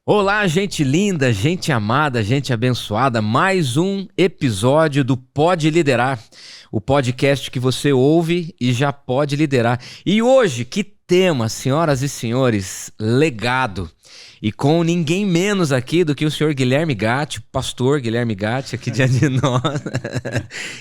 Olá, gente linda, gente amada, gente abençoada. Mais um episódio do Pode Liderar, o podcast que você ouve e já pode liderar. E hoje, que tema, senhoras e senhores, legado. E com ninguém menos aqui do que o senhor Guilherme Gatti, o pastor Guilherme Gatti, aqui diante de nós,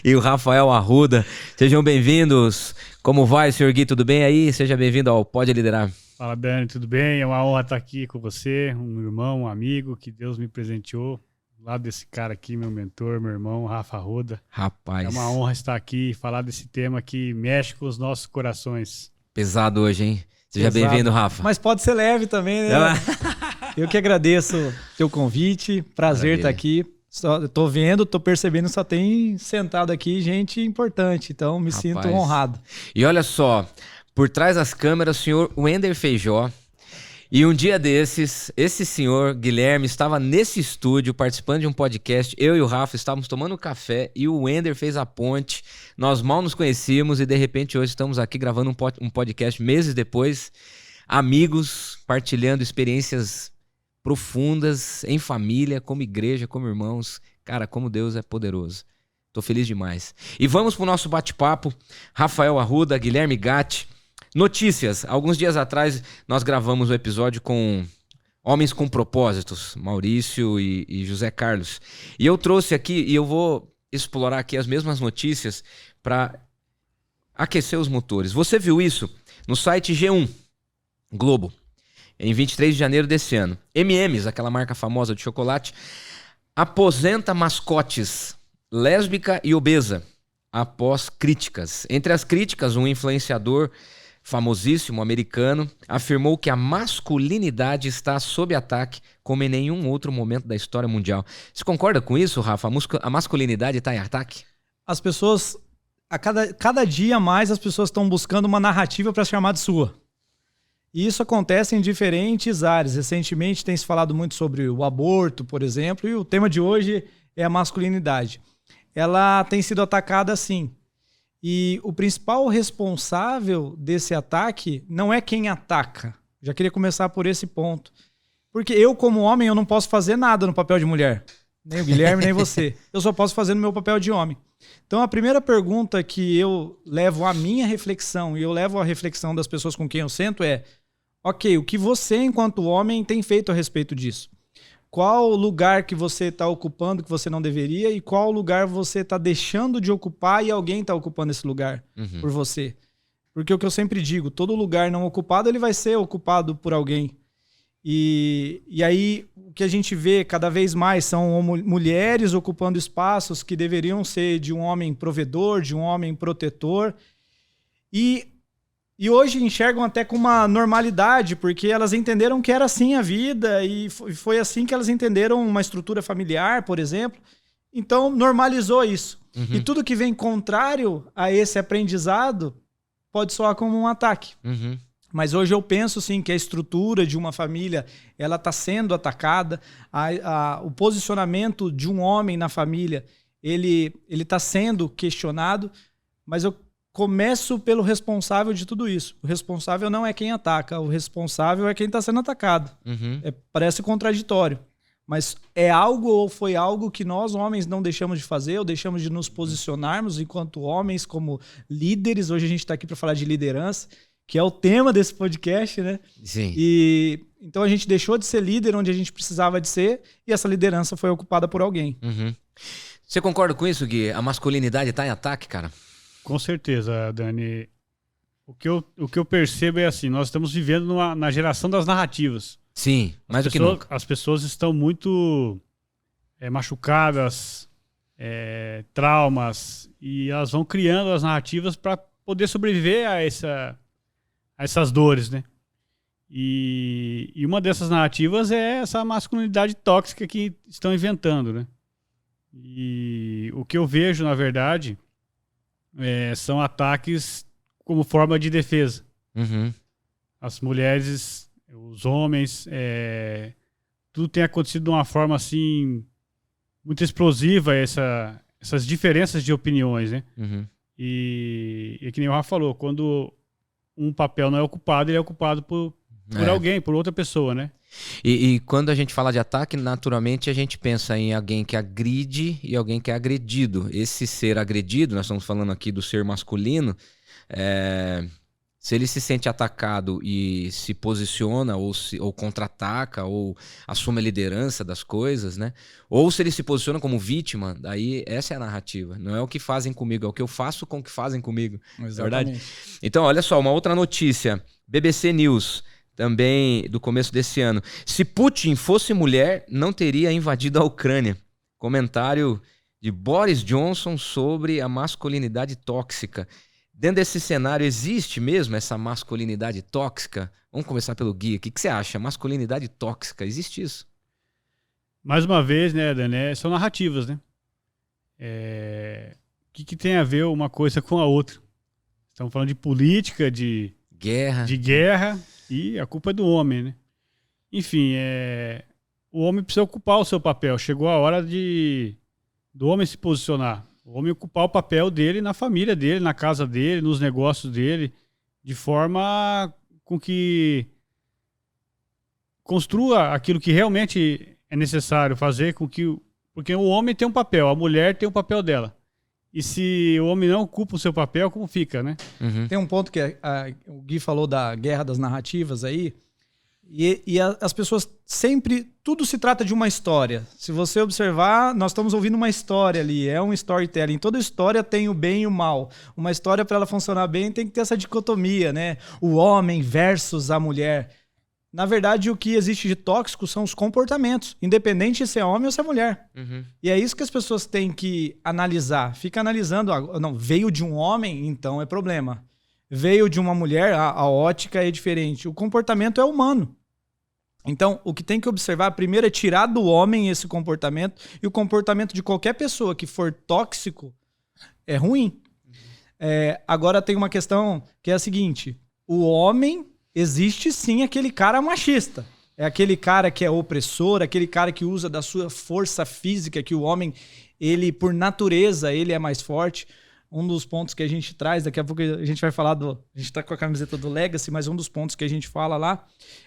e o Rafael Arruda. Sejam bem-vindos. Como vai, senhor Gui? Tudo bem aí? Seja bem-vindo ao Pode Liderar. Fala, Dani, tudo bem? É uma honra estar aqui com você, um irmão, um amigo que Deus me presenteou. Do lado desse cara aqui, meu mentor, meu irmão, Rafa Arruda. Rapaz. É uma honra estar aqui e falar desse tema que mexe com os nossos corações. Pesado hoje, hein? Seja bem-vindo, Rafa. Mas pode ser leve também, né? Eu que agradeço o teu convite. Prazer estar aqui. Tô vendo, tô percebendo, só tem sentado aqui gente importante. Então me sinto honrado. E olha só, por trás das câmeras, o senhor Wender Feijó. E um dia desses, esse senhor Guilherme estava nesse estúdio participando de um podcast. Eu e o Rafa estávamos tomando café e o Wender fez a ponte. Nós mal nos conhecíamos e de repente hoje estamos aqui gravando um podcast meses depois. Amigos, partilhando experiências profundas em família, como igreja, como irmãos. Cara, como Deus é poderoso. Tô feliz demais. E vamos pro nosso bate-papo. Rafael Arruda, Guilherme Gatti. Notícias. Alguns dias atrás nós gravamos um episódio com Homens com Propósitos, Maurício e José Carlos. E eu trouxe aqui, e eu vou explorar aqui as mesmas notícias para aquecer os motores. Você viu isso no site G1 Globo, em 23 de janeiro desse ano. M&M's, aquela marca famosa de chocolate, aposenta mascotes lésbica e obesa após críticas. Entre as críticas, um influenciador famosíssimo americano afirmou que a masculinidade está sob ataque como em nenhum outro momento da história mundial. Você concorda com isso, Rafa? A masculinidade está em ataque? As pessoas, cada dia mais, as pessoas estão buscando uma narrativa para chamar de sua. E isso acontece em diferentes áreas. Recentemente tem se falado muito sobre o aborto, por exemplo, e o tema de hoje é a masculinidade. Ela tem sido atacada assim. E o principal responsável desse ataque não é quem ataca. Já queria começar por esse ponto. Porque eu, como homem, eu não posso fazer nada no papel de mulher. Nem o Guilherme, nem você. Eu só posso fazer no meu papel de homem. Então, a primeira pergunta que eu levo à minha reflexão, e eu levo à reflexão das pessoas com quem eu sento é: ok, o que você, enquanto homem, tem feito a respeito disso? Qual lugar que você está ocupando que você não deveria e qual lugar você está deixando de ocupar e alguém está ocupando esse lugar por você? Porque o que eu sempre digo, todo lugar não ocupado ele vai ser ocupado por alguém. E aí o que a gente vê cada vez mais são mulheres ocupando espaços que deveriam ser de um homem provedor, de um homem protetor. E hoje enxergam até com uma normalidade, porque elas entenderam que era assim a vida e foi assim que elas entenderam uma estrutura familiar, por exemplo. Então, normalizou isso. E tudo que vem contrário a esse aprendizado pode soar como um ataque. Mas hoje eu penso, sim, que a estrutura de uma família ela está sendo atacada. O posicionamento de um homem na família ele está sendo questionado, mas eu começo pelo responsável de tudo isso. O responsável não é quem ataca, o responsável é quem está sendo atacado. Parece contraditório, mas é algo ou foi algo que nós homens não deixamos de fazer, ou deixamos de nos posicionarmos enquanto homens como líderes. Hoje a gente está aqui para falar de liderança, que é o tema desse podcast, né? Sim. E então a gente deixou de ser líder onde a gente precisava de ser e essa liderança foi ocupada por alguém. Você concorda com isso, Gui? A masculinidade está em ataque, cara? Com certeza, Dani. O que eu percebo é assim, nós estamos vivendo na geração das narrativas. Sim, mais do que nunca. As pessoas estão muito machucadas, traumas, e elas vão criando as narrativas para poder sobreviver a essas dores, né? E uma dessas narrativas é essa masculinidade tóxica que estão inventando, né? E o que eu vejo, na verdade, são ataques como forma de defesa. As mulheres, os homens, tudo tem acontecido de uma forma assim muito explosiva, essas diferenças de opiniões, né? E que nem o Rafa falou, quando um papel não é ocupado, ele é ocupado por alguém, por outra pessoa, né? E quando a gente fala de ataque, naturalmente a gente pensa em alguém que agride e alguém que é agredido. Esse ser agredido, nós estamos falando aqui do ser masculino, se ele se sente atacado e se posiciona ou contra-ataca ou assume a liderança das coisas, né? Ou se ele se posiciona como vítima, daí essa é a narrativa. Não é o que fazem comigo, é o que eu faço com o que fazem comigo. Exatamente. Verdade? Então, olha só, uma outra notícia. BBC News, também do começo desse ano. Se Putin fosse mulher, não teria invadido a Ucrânia. Comentário de Boris Johnson sobre a masculinidade tóxica. Dentro desse cenário, existe mesmo essa masculinidade tóxica? Vamos começar pelo Gui. O que você acha? Masculinidade tóxica, existe isso? Mais uma vez, né, Dani, são narrativas, né? O que tem a ver uma coisa com a outra? Estamos falando de política, de guerra, e a culpa é do homem, né? Enfim, o homem precisa ocupar o seu papel. Chegou a hora do homem se posicionar. O homem ocupar o papel dele na família dele, na casa dele, nos negócios dele, de forma com que construa aquilo que realmente é necessário fazer, porque o homem tem um papel, a mulher tem um papel dela. E se o homem não ocupa o seu papel, como fica, né? Uhum. Tem um ponto que o Gui falou da guerra das narrativas aí, e as pessoas sempre, tudo se trata de uma história. Se você observar, nós estamos ouvindo uma história ali, é um storytelling. Toda história tem o bem e o mal. Uma história, para ela funcionar bem, tem que ter essa dicotomia, né? O homem versus a mulher. Na verdade, o que existe de tóxico são os comportamentos, independente se é homem ou se é mulher. Uhum. E é isso que as pessoas têm que analisar. Fica analisando, não, veio de um homem, então é problema. Veio de uma mulher, a ótica é diferente. O comportamento é humano. Então, o que tem que observar primeiro é tirar do homem esse comportamento, e o comportamento de qualquer pessoa que for tóxico é ruim. Agora tem uma questão que é a seguinte: o homem, existe sim aquele cara machista. É aquele cara que é opressor, aquele cara que usa da sua força física, que o homem, ele por natureza, ele é mais forte. Um dos pontos que a gente traz, daqui a pouco a gente vai falar a gente tá com a camiseta do Legacy, mas um dos pontos que a gente fala lá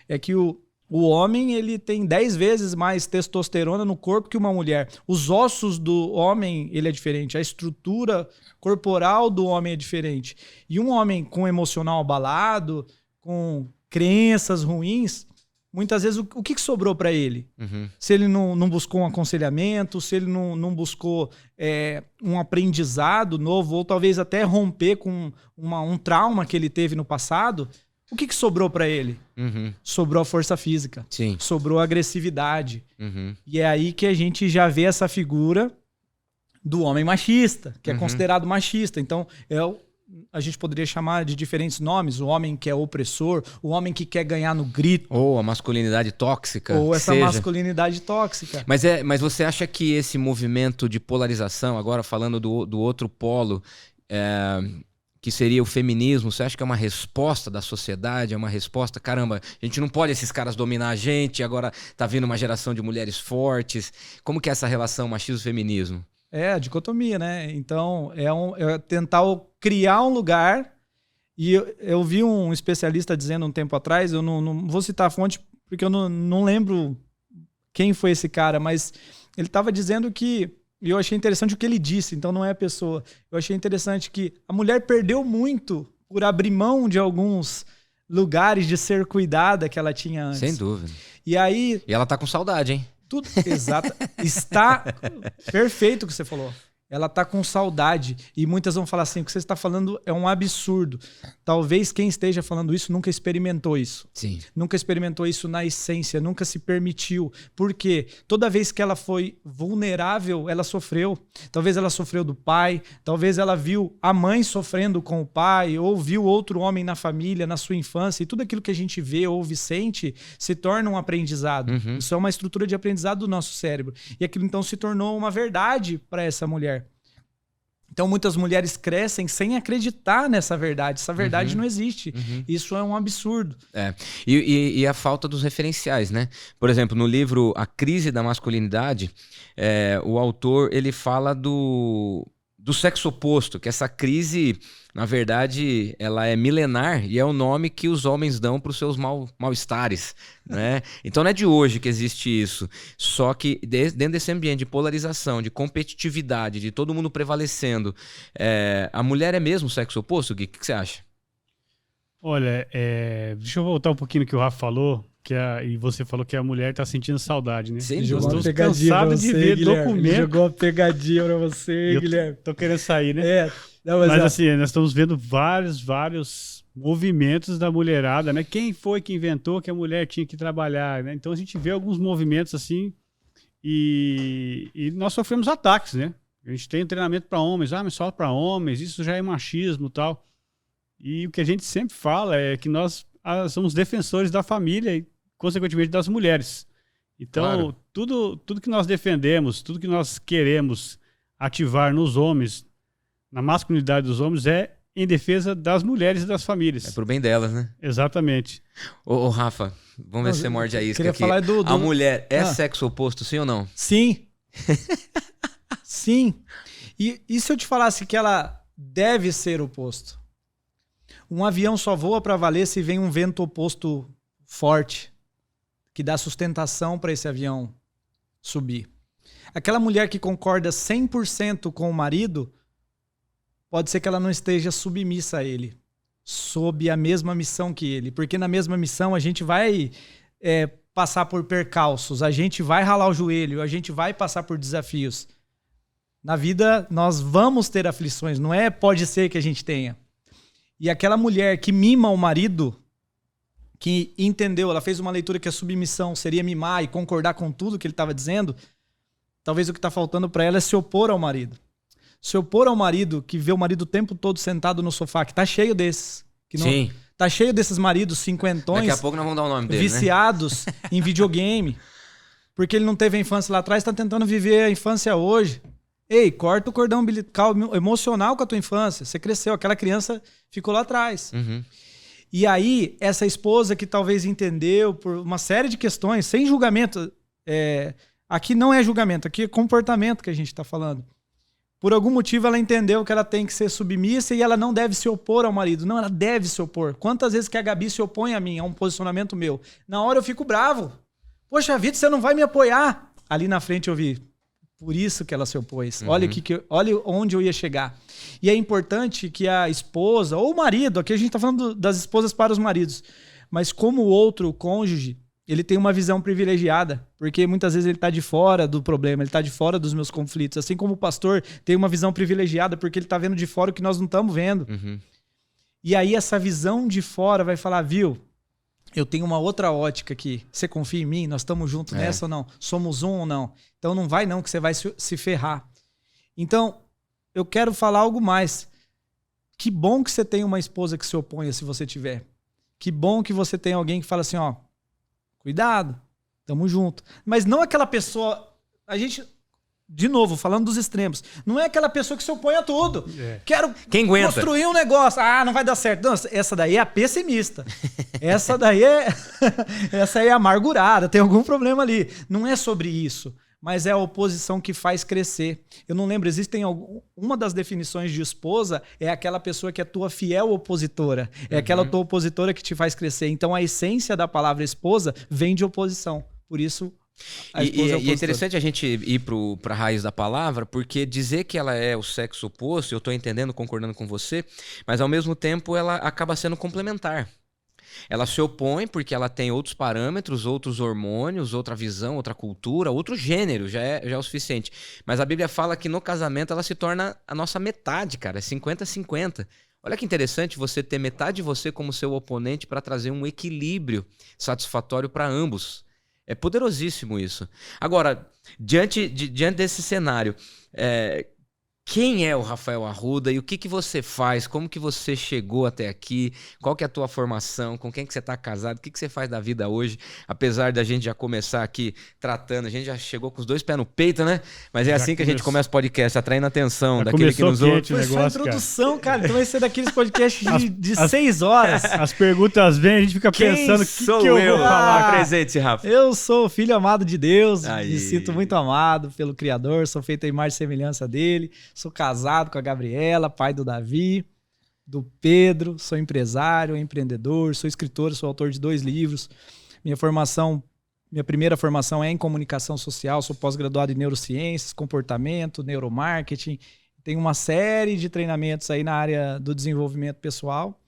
é que o homem, ele tem 10 vezes mais testosterona no corpo que uma mulher. Os ossos do homem, ele é diferente. A estrutura corporal do homem é diferente. E um homem com emocional abalado, com crenças ruins, muitas vezes o que sobrou para ele? Uhum. Se ele não buscou um aconselhamento, se ele não buscou um aprendizado novo, ou talvez até romper com um trauma que ele teve no passado, o que sobrou para ele? Uhum. Sobrou a força física. Sim. Sobrou a agressividade. Uhum. E é aí que a gente já vê essa figura do homem machista, que é considerado machista. Então, a gente poderia chamar de diferentes nomes: o homem que é opressor, o homem que quer ganhar no grito. Ou a masculinidade tóxica. Ou essa masculinidade tóxica. Mas você acha que esse movimento de polarização, agora falando do outro polo, que seria o feminismo, você acha que é uma resposta da sociedade? É uma resposta, caramba, a gente não pode esses caras dominar a gente, agora tá vindo uma geração de mulheres fortes. Como que é essa relação machismo-feminismo? É a dicotomia, né? Então, é tentar criar um lugar. E eu vi um especialista dizendo um tempo atrás, eu não vou citar a fonte porque eu não lembro quem foi esse cara, mas ele estava dizendo que, e eu achei interessante o que ele disse, então não é a pessoa. Eu achei interessante que a mulher perdeu muito por abrir mão de alguns lugares de ser cuidada que ela tinha antes. Sem dúvida. E aí... E ela tá com saudade, hein? Tudo, exato. Está perfeito o que você falou. Ela tá com saudade. E muitas vão falar assim: o que você está falando é um absurdo. Talvez quem esteja falando isso nunca experimentou isso. Sim. Nunca experimentou isso na essência, nunca se permitiu. Porque toda vez que ela foi vulnerável, ela sofreu. Talvez ela sofreu do pai, talvez ela viu a mãe sofrendo com o pai, ou viu outro homem na família, na sua infância. E tudo aquilo que a gente vê, ouve, sente, se torna um aprendizado. Uhum. Isso é uma estrutura de aprendizado do nosso cérebro. E aquilo então se tornou uma verdade para essa mulher. Então muitas mulheres crescem sem acreditar nessa verdade. Essa verdade não existe. Isso é um absurdo. E a falta dos referenciais, né? Por exemplo, no livro A Crise da Masculinidade, o autor ele fala do do sexo oposto, que essa crise, na verdade, ela é milenar e é o nome que os homens dão para os seus mal-estares, né? Então não é de hoje que existe isso, só que dentro desse ambiente de polarização, de competitividade, de todo mundo prevalecendo, a mulher é mesmo o sexo oposto, Gui? O que você acha? Olha, deixa eu voltar um pouquinho no que o Rafa falou, e você falou que a mulher tá sentindo saudade, né? Jogou uma pegadinha pra você, de ver Guilherme. documento. Jogou uma pegadinha pra você, Guilherme. Tô querendo sair, né? Não, mas assim, nós estamos vendo vários movimentos da mulherada, né? Quem foi que inventou que a mulher tinha que trabalhar, né? Então a gente vê alguns movimentos assim e nós sofremos ataques, né? A gente tem treinamento para homens, mas só para homens, isso já é machismo e tal. E o que a gente sempre fala é que nós somos defensores da família e, consequentemente, das mulheres. Então, claro, tudo que nós defendemos, tudo que nós queremos ativar nos homens, na masculinidade dos homens, é em defesa das mulheres e das famílias. É pro bem delas, né? Exatamente. Ô Rafa, vamos ver se você morde a isca aqui. Falar A mulher é sexo oposto, sim ou não? Sim. Sim. E se eu te falasse que ela deve ser oposto? Um avião só voa para valer se vem um vento oposto forte, que dá sustentação para esse avião subir. Aquela mulher que concorda 100% com o marido, pode ser que ela não esteja submissa a ele, sob a mesma missão que ele. Porque na mesma missão a gente vai passar por percalços, a gente vai ralar o joelho, a gente vai passar por desafios. Na vida nós vamos ter aflições, não pode ser que a gente tenha. E aquela mulher que mima o marido, que entendeu, ela fez uma leitura que a submissão seria mimar e concordar com tudo que ele estava dizendo, talvez o que está faltando para ela é se opor ao marido. Se opor ao marido, que vê o marido o tempo todo sentado no sofá, que tá cheio desses. Que não, sim. Tá cheio desses maridos cinquentões. Daqui a pouco nós vamos dar o nome dele, viciados, né? Em videogame. Porque ele não teve a infância lá atrás, tá tentando viver a infância hoje. Ei, corta o cordão umbilical emocional com a tua infância. Você cresceu, aquela criança ficou lá atrás. Uhum. E aí, essa esposa que talvez entendeu por uma série de questões, sem julgamento, aqui não é julgamento, aqui é comportamento que a gente está falando. Por algum motivo ela entendeu que ela tem que ser submissa e ela não deve se opor ao marido. Não, ela deve se opor. Quantas vezes que a Gabi se opõe a mim, a um posicionamento meu? Na hora eu fico bravo. Poxa vida, você não vai me apoiar. Ali na frente eu vi. Por isso que ela se opôs. Uhum. Olha onde eu ia chegar. E é importante que a esposa, ou o marido, aqui a gente está falando das esposas para os maridos, mas como o outro, o cônjuge, ele tem uma visão privilegiada, porque muitas vezes ele está de fora do problema, ele está de fora dos meus conflitos. Assim como o pastor tem uma visão privilegiada, porque ele está vendo de fora o que nós não estamos vendo. Uhum. E aí essa visão de fora vai falar, viu, eu tenho uma outra ótica aqui. Você confia em mim? Nós estamos juntos nessa ou não? Somos um ou não? Então não vai não, que você vai se ferrar. Então, eu quero falar algo mais. Que bom que você tem uma esposa que se oponha, se você tiver. Que bom que você tem alguém que fala assim, ó, cuidado, tamo junto. Mas não aquela pessoa... A gente... De novo, falando dos extremos. Não é aquela pessoa que se opõe a tudo. Quero construir um negócio. Ah, não vai dar certo. Não, essa daí é a pessimista. Essa daí essa aí é amargurada. Tem algum problema ali. Não é sobre isso. Mas é a oposição que faz crescer. Eu não lembro, uma das definições de esposa é aquela pessoa que é tua fiel opositora. É aquela tua opositora que te faz crescer. Então a essência da palavra esposa vem de oposição. Por isso... E é interessante a gente ir para a raiz da palavra, porque dizer que ela é o sexo oposto, eu estou entendendo, concordando com você, mas ao mesmo tempo ela acaba sendo complementar. Ela se opõe porque ela tem outros parâmetros, outros hormônios, outra visão, outra cultura, outro gênero, já é o suficiente. Mas a Bíblia fala que no casamento ela se torna a nossa metade, cara, é 50-50. Olha que interessante você ter metade de você como seu oponente para trazer um equilíbrio satisfatório para ambos. É poderosíssimo isso. Agora, diante desse cenário, quem é o Rafael Arruda e o que você faz? Como que você chegou até aqui? Qual que é a tua formação? Com quem que você está casado? O que você faz da vida hoje? Apesar da gente já começar aqui tratando, a gente já chegou com os dois pés no peito, né? Mas é já assim que a gente começa o podcast, atraindo a atenção daquele que nos ouve. Foi só a introdução, cara. Então vai ser daqueles podcasts de 6 horas. As perguntas vêm, a gente fica pensando o que eu vou falar. Presente, Rafa. Eu sou o filho amado de Deus, me sinto muito amado pelo Criador, sou feito em imagem e semelhança dele. Sou casado com a Gabriela, pai do Davi, do Pedro, sou empresário, empreendedor, sou escritor, sou autor de 2 livros. Minha primeira formação é em comunicação social, sou pós-graduado em neurociências, comportamento, neuromarketing. Tenho uma série de treinamentos aí na área do desenvolvimento pessoal,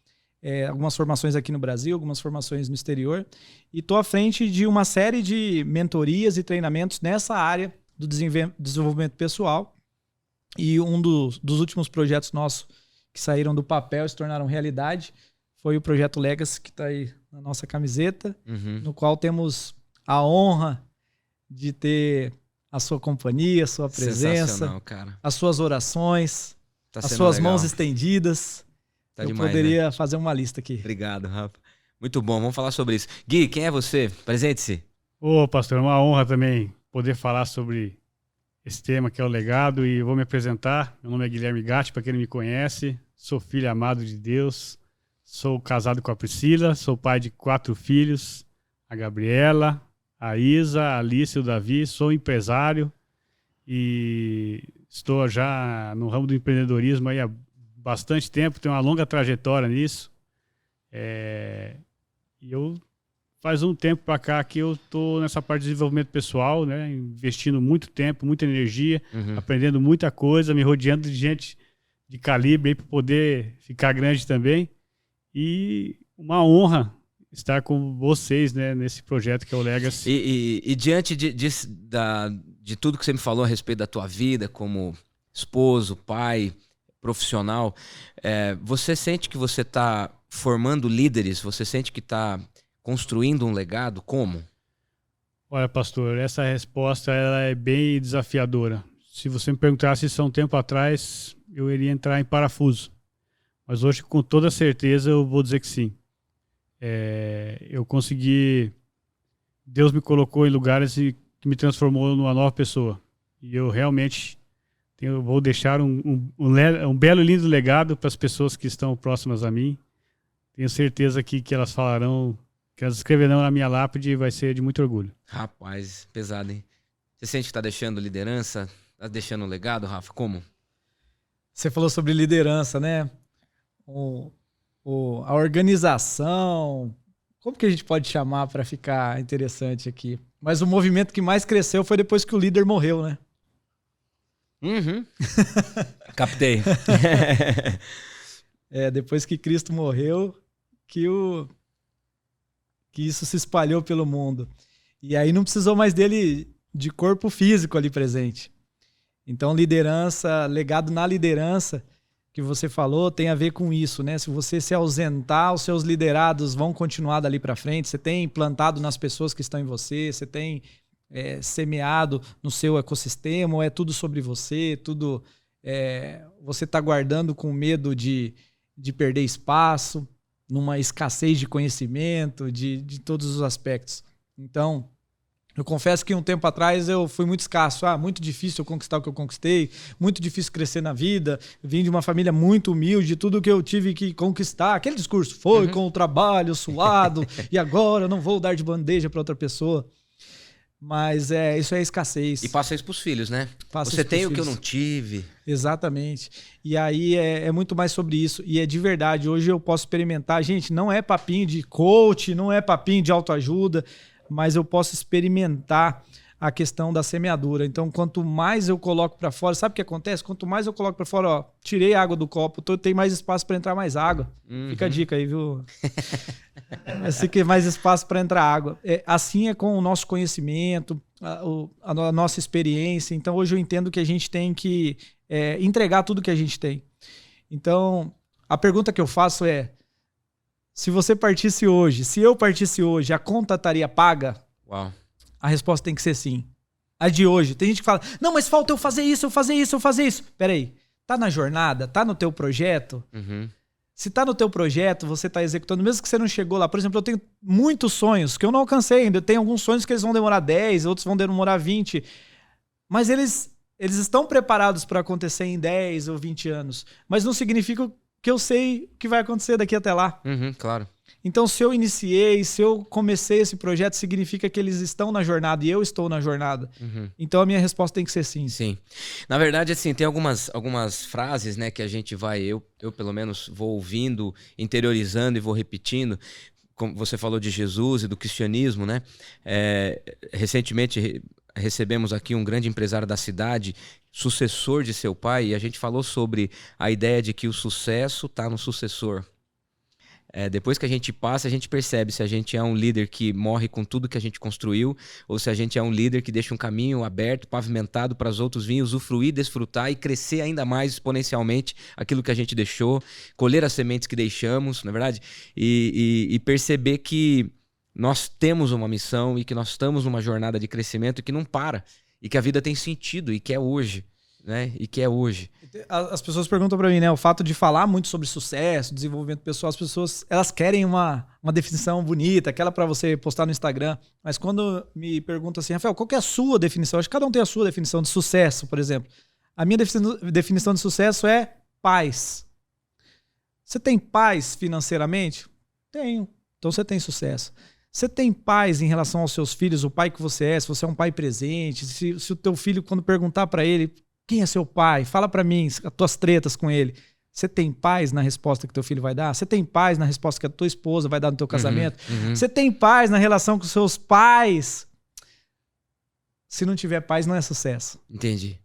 algumas formações aqui no Brasil, algumas formações no exterior. E estou à frente de uma série de mentorias e treinamentos nessa área do desenvolvimento pessoal. E um dos últimos projetos nossos que saíram do papel e se tornaram realidade foi o Projeto Legacy, que está aí na nossa camiseta, no qual temos a honra de ter a sua companhia, a sua presença, cara. as suas orações, Tá as sendo suas legal. mãos estendidas. Tá Eu demais, poderia fazer uma lista aqui. Obrigado, Rafa. Muito bom, vamos falar sobre isso. Gui, quem é você? Presente-se. Ô, pastor, é uma honra também poder falar sobre esse tema que é o legado, e eu vou me apresentar. Meu nome é Guilherme Gatti, para quem não me conhece, sou filho amado de Deus, sou casado com a Priscila, sou pai de 4 filhos, a Gabriela, a Isa, a Alice e o Davi, sou empresário e estou já no ramo do empreendedorismo aí há bastante tempo, tenho uma longa trajetória nisso. E eu faz um tempo para cá que eu estou nessa parte de desenvolvimento pessoal, né, investindo muito tempo, muita energia, aprendendo muita coisa, me rodeando de gente de calibre para poder ficar grande também. E uma honra estar com vocês, né, nesse projeto que é o Legacy. E diante de tudo que você me falou a respeito da tua vida como esposo, pai, profissional, você sente que você está formando líderes? Você sente que está construindo um legado? Como? Olha, pastor, essa resposta ela é bem desafiadora. Se você me perguntasse isso há um tempo atrás, eu iria entrar em parafuso. Mas hoje, com toda certeza, eu vou dizer que sim. Eu consegui... Deus me colocou em lugares que me transformou numa nova pessoa. E eu realmente vou deixar um belo e lindo legado para as pessoas que estão próximas a mim. Tenho certeza que elas falarão, que elas escreverão na minha lápide, e vai ser de muito orgulho. Rapaz, pesado, hein? Você sente que está deixando liderança? Está deixando um legado, Rafa? Como? Você falou sobre liderança, né? A organização, como que a gente pode chamar para ficar interessante aqui? Mas o movimento que mais cresceu foi depois que o líder morreu, né? Captei. Depois que Cristo morreu, que isso se espalhou pelo mundo. E aí não precisou mais dele de corpo físico ali presente. Então liderança, legado na liderança, que você falou, tem a ver com isso, né? Se você se ausentar, os seus liderados vão continuar dali para frente. Você tem plantado nas pessoas que estão em você, você tem semeado no seu ecossistema, ou é tudo sobre você, tudo você está guardando com medo de perder espaço, numa escassez de conhecimento, de todos os aspectos. Então, eu confesso que um tempo atrás eu fui muito escasso. Muito difícil eu conquistar o que eu conquistei, muito difícil crescer na vida. Eu vim de uma família muito humilde, tudo que eu tive que conquistar. Aquele discurso foi com o trabalho suado e agora eu não vou dar de bandeja para outra pessoa. Mas isso é escassez. E passa isso pros filhos, né? Passa você tem o que filhos. eu não tive. Exatamente. E aí é muito mais sobre isso. E é de verdade. Hoje eu posso experimentar. Gente, não é papinho de coach, não é papinho de autoajuda, mas eu posso experimentar a questão da semeadura. Então, quanto mais eu coloco para fora, sabe o que acontece? Quanto mais eu coloco para fora, tirei a água do copo, tem mais espaço para entrar mais água. Fica a dica aí, viu? Assim que mais espaço para entrar água. Assim é com o nosso conhecimento, a nossa experiência. Então, hoje eu entendo que a gente tem que entregar tudo que a gente tem. Então, a pergunta que eu faço é: se você partisse hoje, se eu partisse hoje, a conta estaria paga? Uau. A resposta tem que ser sim. A de hoje. Tem gente que fala, não, mas falta eu fazer isso, eu fazer isso, eu fazer isso. Peraí, tá na jornada? Tá no teu projeto? Se tá no teu projeto, você tá executando, mesmo que você não chegou lá. Por exemplo, eu tenho muitos sonhos que eu não alcancei ainda. Eu tenho alguns sonhos que eles vão demorar 10, outros vão demorar 20. Mas eles estão preparados para acontecer em 10 ou 20 anos. Mas não significa que porque eu sei o que vai acontecer daqui até lá. Claro. Então, se eu iniciei, se eu comecei esse projeto, significa que eles estão na jornada e eu estou na jornada. Então, a minha resposta tem que ser sim. Sim. Na verdade, assim, tem algumas frases, né, que a gente vai, eu pelo menos vou ouvindo, interiorizando e vou repetindo. Como você falou de Jesus e do cristianismo, né? Recentemente recebemos aqui um grande empresário da cidade, sucessor de seu pai, e a gente falou sobre a ideia de que o sucesso está no sucessor. Depois que a gente passa, a gente percebe se a gente é um líder que morre com tudo que a gente construiu ou se a gente é um líder que deixa um caminho aberto, pavimentado para os outros virem usufruir, desfrutar e crescer ainda mais exponencialmente aquilo que a gente deixou, colher as sementes que deixamos, não é verdade? E perceber que nós temos uma missão e que nós estamos numa jornada de crescimento que não para e que a vida tem sentido e que é hoje. Né? E que é hoje. As pessoas perguntam para mim, né? O fato de falar muito sobre sucesso, desenvolvimento pessoal, as pessoas elas querem uma definição bonita, aquela para você postar no Instagram. Mas quando me perguntam assim, Rafael, qual que é a sua definição? Acho que cada um tem a sua definição de sucesso, por exemplo. A minha definição de sucesso é paz. Você tem paz financeiramente? Tenho. Então você tem sucesso. Você tem paz em relação aos seus filhos, o pai que você é, se você é um pai presente, se o teu filho, quando perguntar para ele quem é seu pai, fala para mim as tuas tretas com ele. Você tem paz na resposta que teu filho vai dar? Você tem paz na resposta que a tua esposa vai dar no teu casamento? Você tem paz na relação com seus pais? Se não tiver paz, não é sucesso. Entendi.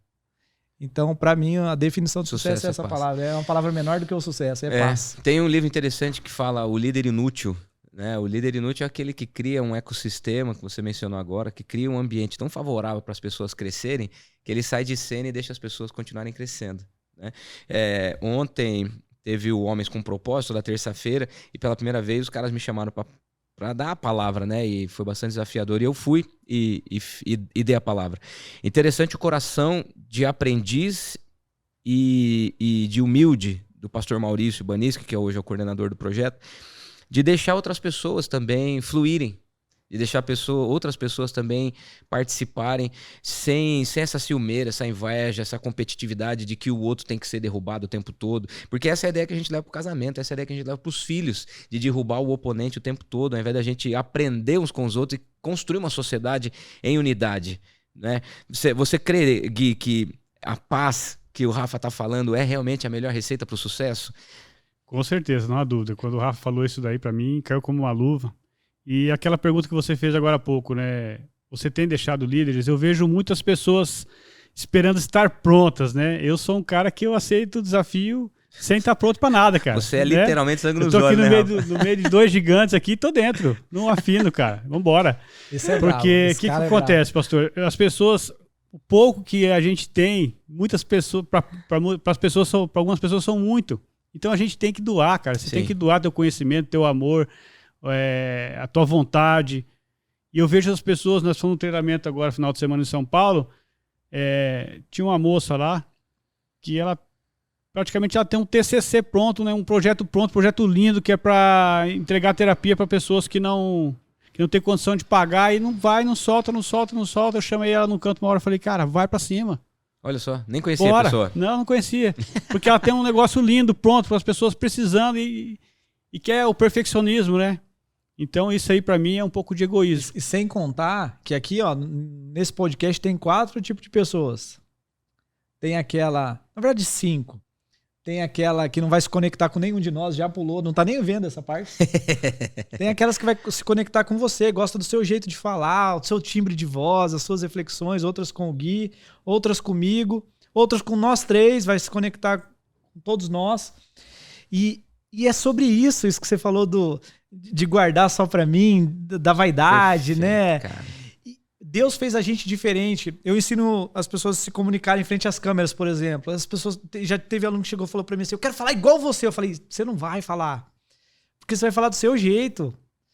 Então, para mim, a definição de sucesso é essa palavra. É uma palavra menor do que o sucesso, é paz. Tem um livro interessante que fala o líder inútil. Né? O líder inútil é aquele que cria um ecossistema, que você mencionou agora, que cria um ambiente tão favorável para as pessoas crescerem, que ele sai de cena e deixa as pessoas continuarem crescendo. Né? Ontem teve o Homens com Propósito, da terça-feira, e pela primeira vez os caras me chamaram para dar a palavra, né? E foi bastante desafiador. E eu fui e dei a palavra. Interessante o coração de aprendiz e de humilde do pastor Maurício Banischi, que hoje é o coordenador do projeto, de deixar outras pessoas também fluírem, de deixar outras pessoas também participarem sem essa ciumeira, essa inveja, essa competitividade de que o outro tem que ser derrubado o tempo todo. Porque essa é a ideia que a gente leva para o casamento, essa é a ideia que a gente leva para os filhos, de derrubar o oponente o tempo todo, ao invés da gente aprender uns com os outros e construir uma sociedade em unidade. Né? Você crê, Gui, que a paz que o Rafa está falando é realmente a melhor receita para o sucesso? Com certeza, não há dúvida. Quando o Rafa falou isso daí para mim, caiu como uma luva. E aquela pergunta que você fez agora há pouco, né? Você tem deixado líderes? Eu vejo muitas pessoas esperando estar prontas, né? Eu sou um cara que eu aceito o desafio sem estar pronto para nada, cara. Você é literalmente sangue nos olhos, né? Eu tô aqui no meio de dois gigantes aqui, tô dentro. Não afino, cara. Vambora. Isso é porque o que acontece, pastor? As pessoas, o pouco que a gente tem, muitas pessoas, para algumas pessoas são muito. Então a gente tem que doar, cara. Você tem que doar teu conhecimento, teu amor, a tua vontade. E eu vejo as pessoas, nós fomos no treinamento agora, final de semana em São Paulo, tinha uma moça lá que ela praticamente ela tem um TCC pronto, né, um projeto pronto, projeto lindo, que é para entregar terapia para pessoas que não tem condição de pagar e não vai, não solta. Eu chamei ela no canto uma hora e falei, cara, vai para cima. Olha só, nem conhecia a pessoa. Não conhecia. Porque ela tem um negócio lindo, pronto, para as pessoas precisando e quer o perfeccionismo, né? Então isso aí para mim é um pouco de egoísmo. E sem contar que aqui, ó, nesse podcast tem 4 tipos de pessoas. Tem aquela, na verdade 5. Tem aquela que não vai se conectar com nenhum de nós, já pulou, não tá nem vendo essa parte. Tem aquelas que vai se conectar com você, gosta do seu jeito de falar, do seu timbre de voz, as suas reflexões, outras com o Gui, outras comigo, outras com nós 3, vai se conectar com todos nós. E é sobre isso que você falou de guardar só pra mim, da vaidade, perfeito, né? Cara. Deus fez a gente diferente. Eu ensino as pessoas a se comunicarem frente às câmeras, por exemplo. As pessoas, já teve aluno que chegou e falou pra mim assim, eu quero falar igual você. Eu falei, você não vai falar. Porque você vai falar do seu jeito.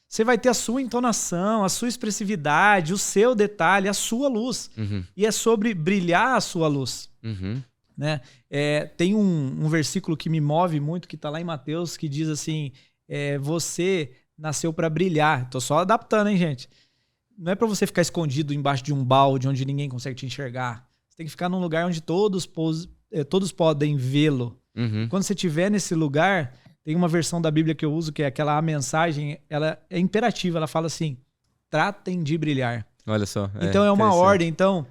Você vai ter a sua entonação, a sua expressividade, o seu detalhe, a sua luz. Uhum. E é sobre brilhar a sua luz. Uhum. Né? Tem um versículo que me move muito, que tá lá em Mateus, que diz assim, você nasceu para brilhar. Tô só adaptando, hein, gente? Não é para você ficar escondido embaixo de um balde onde ninguém consegue te enxergar. Você tem que ficar num lugar onde todos podem vê-lo. Uhum. Quando você estiver nesse lugar, tem uma versão da Bíblia que eu uso, que é aquela a mensagem, ela é imperativa, ela fala assim, tratem de brilhar. Olha só. Então é uma interessante. ordem, então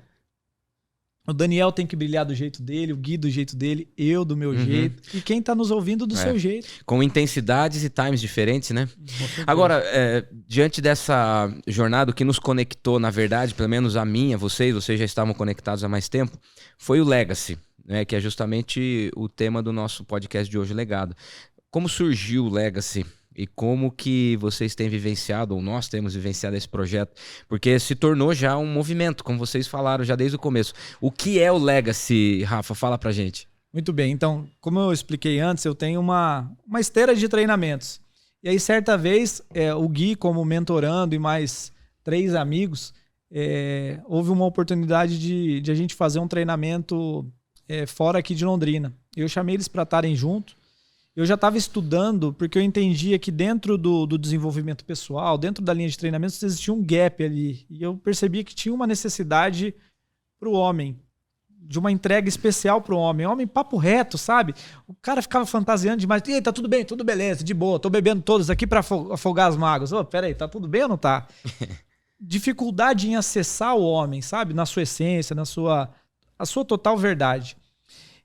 o Daniel tem que brilhar do jeito dele, o Gui do jeito dele, eu do meu jeito, e quem tá nos ouvindo do seu jeito. Com intensidades e times diferentes, né? Agora, diante dessa jornada, o que nos conectou, na verdade, pelo menos a minha, vocês já estavam conectados há mais tempo, foi o Legacy, né? Que é justamente o tema do nosso podcast de hoje, Legado. Como surgiu o Legacy? E como que vocês têm vivenciado, ou nós temos vivenciado esse projeto? Porque se tornou já um movimento, como vocês falaram já desde o começo. O que é o Legacy, Rafa? Fala pra gente. Muito bem, então, como eu expliquei antes, eu tenho uma esteira de treinamentos. E aí, certa vez, o Gui, como mentorando e mais 3 amigos, houve uma oportunidade de a gente fazer um treinamento fora aqui de Londrina. Eu chamei eles para estarem junto. Eu já estava estudando, porque eu entendia que dentro do desenvolvimento pessoal, dentro da linha de treinamentos, existia um gap ali. E eu percebia que tinha uma necessidade para o homem, de uma entrega especial para o homem. Homem papo reto, sabe? O cara ficava fantasiando demais. E aí, tá tudo bem, tudo beleza, de boa. Tô bebendo todos aqui para afogar as mágoas. Ô, peraí, tá tudo bem ou não tá? Dificuldade em acessar o homem, sabe? Na sua essência, a sua total verdade.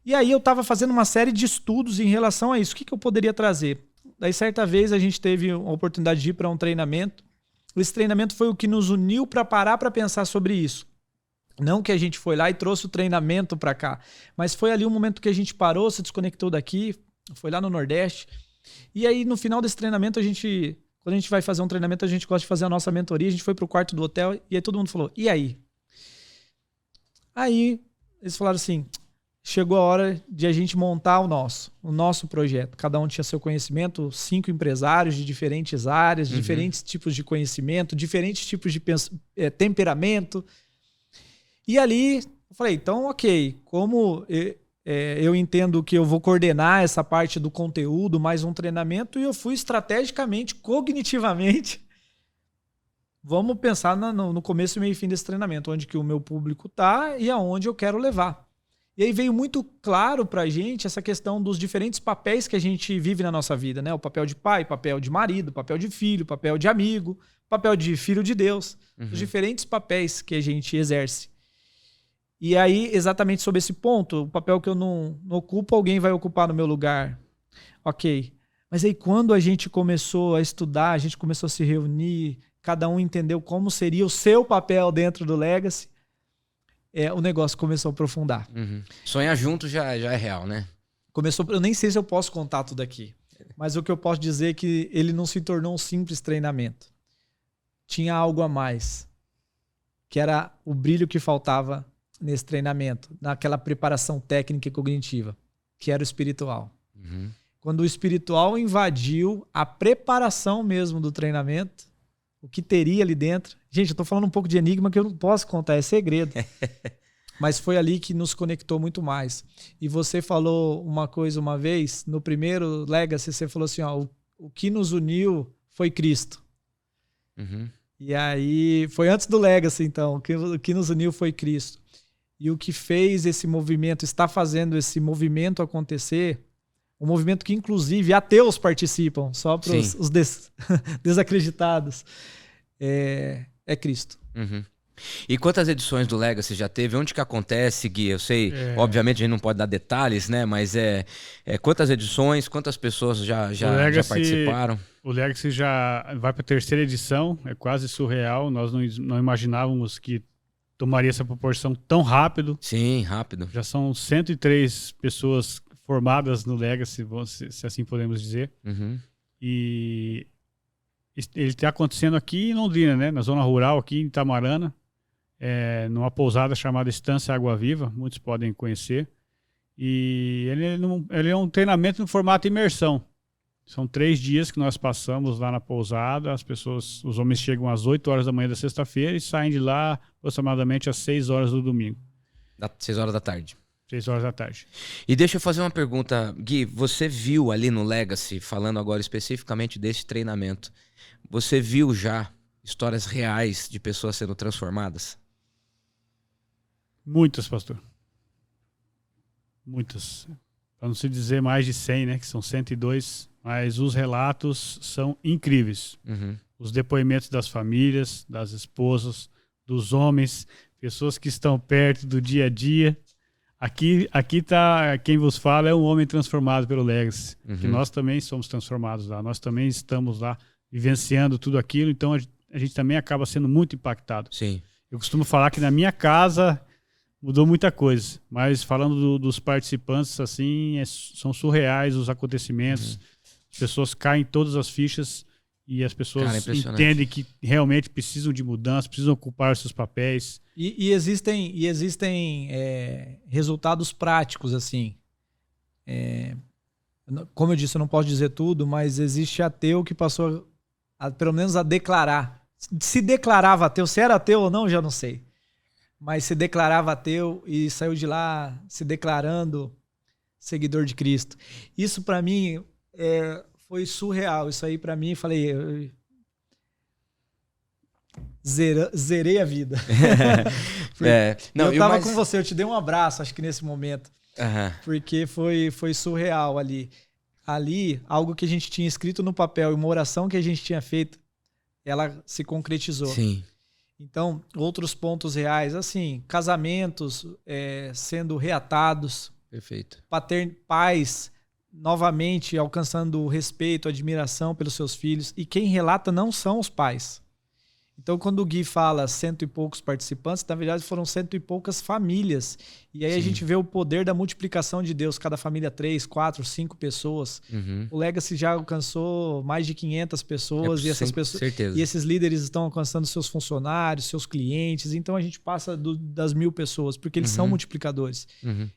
E aí eu estava fazendo uma série de estudos em relação a isso. O que eu poderia trazer? Daí, certa vez, a gente teve a oportunidade de ir para um treinamento. Esse treinamento foi o que nos uniu para parar para pensar sobre isso. Não que a gente foi lá e trouxe o treinamento para cá, mas foi ali um momento que a gente parou, se desconectou daqui, foi lá no Nordeste. E aí, no final desse treinamento, quando a gente vai fazer um treinamento, a gente gosta de fazer a nossa mentoria. A gente foi para o quarto do hotel e aí todo mundo falou, e aí? Aí, eles falaram assim... Chegou a hora de a gente montar o nosso projeto. Cada um tinha seu conhecimento, 5 empresários de diferentes áreas, diferentes tipos de conhecimento, diferentes tipos de temperamento. E ali, eu falei, então, ok, como eu entendo que eu vou coordenar essa parte do conteúdo, mais um treinamento, e eu fui estrategicamente, cognitivamente, vamos pensar no começo, meio e fim desse treinamento, onde que o meu público está e aonde eu quero levar. E aí veio muito claro pra gente essa questão dos diferentes papéis que a gente vive na nossa vida, né? O papel de pai, papel de marido, papel de filho, papel de amigo, papel de filho de Deus. Os diferentes papéis que a gente exerce. E aí, exatamente sobre esse ponto, o papel que eu não ocupo, alguém vai ocupar no meu lugar. Ok. Mas aí quando a gente começou a estudar, a gente começou a se reunir, cada um entendeu como seria o seu papel dentro do Legacy, o negócio começou a aprofundar. Sonhar junto já é real, né? Eu nem sei se eu posso contar tudo aqui, mas o que eu posso dizer é que ele não se tornou um simples treinamento. Tinha algo a mais, que era o brilho que faltava nesse treinamento, naquela preparação técnica e cognitiva, que era o espiritual. Quando o espiritual invadiu a preparação mesmo do treinamento, o que teria ali dentro. Gente, eu tô falando um pouco de enigma que eu não posso contar, é segredo. Mas foi ali que nos conectou muito mais. E você falou uma coisa uma vez, no primeiro Legacy, você falou assim, ó, o que nos uniu foi Cristo. E aí, foi antes do Legacy, então, o que nos uniu foi Cristo. E o que fez esse movimento, está fazendo esse movimento acontecer, um movimento que, inclusive, ateus participam, só para os desacreditados, é Cristo. E quantas edições do Legacy já teve? Onde que acontece, Gui? Eu sei, obviamente a gente não pode dar detalhes, né? Mas quantas edições, quantas pessoas já participaram? O Legacy já vai para a 3ª edição, é quase surreal. Nós não imaginávamos que tomaria essa proporção tão rápido. Sim, rápido. Já são 103 pessoas formadas no Legacy, se assim podemos dizer. E ele está acontecendo aqui em Londrina, né? Na zona rural, aqui em Itamarana, numa pousada chamada Estância Água Viva, muitos podem conhecer. E ele é um treinamento no formato imersão. São 3 dias que nós passamos lá na pousada. Os homens chegam às 8 horas da manhã da sexta-feira e saem de lá aproximadamente às 6 horas do domingo. 6 horas da tarde. 6 horas da tarde. E deixa eu fazer uma pergunta, Gui. Você viu ali no Legacy, falando agora especificamente desse treinamento, você viu já histórias reais de pessoas sendo transformadas? Muitas, pastor. Muitas. para não se dizer mais de 100, né? Que são 102, mas os relatos são incríveis. Uhum. Os depoimentos das famílias, das esposas, dos homens, pessoas que estão perto do dia a dia. Aqui tá quem vos fala é um homem transformado pelo Legacy, que nós também somos transformados lá, nós também estamos lá vivenciando tudo aquilo, então a gente também acaba sendo muito impactado. Sim. Eu costumo falar que na minha casa mudou muita coisa, mas falando dos participantes, assim, são surreais os acontecimentos, as pessoas caem todas as fichas e as pessoas entendem que realmente precisam de mudança, precisam ocupar os seus papéis. E existem resultados práticos, assim. Como eu disse, eu não posso dizer tudo, mas existe ateu que passou, pelo menos, a declarar. Se declarava ateu, se era ateu ou não, já não sei. Mas se declarava ateu e saiu de lá se declarando seguidor de Cristo. Isso, para mim, foi surreal. Isso aí, para mim, falei... Zerei a vida. Eu tava com você, eu te dei um abraço, acho que nesse momento. Porque foi surreal ali. Ali, algo que a gente tinha escrito no papel e uma oração que a gente tinha feito, ela se concretizou. Sim. Então, outros pontos reais, assim, casamentos sendo reatados. Perfeito. Pais novamente alcançando o respeito, admiração pelos seus filhos. E quem relata não são os pais. Então, quando o Gui fala 100 e poucos participantes, na verdade foram 100 e poucas famílias. E aí Sim. a gente vê o poder da multiplicação de Deus. Cada família, 3, 4, 5 pessoas. O Legacy já alcançou mais de 500 pessoas. E essas pessoas, certeza. E esses líderes estão alcançando seus funcionários, seus clientes. Então, a gente passa das 1000 pessoas, porque eles são multiplicadores.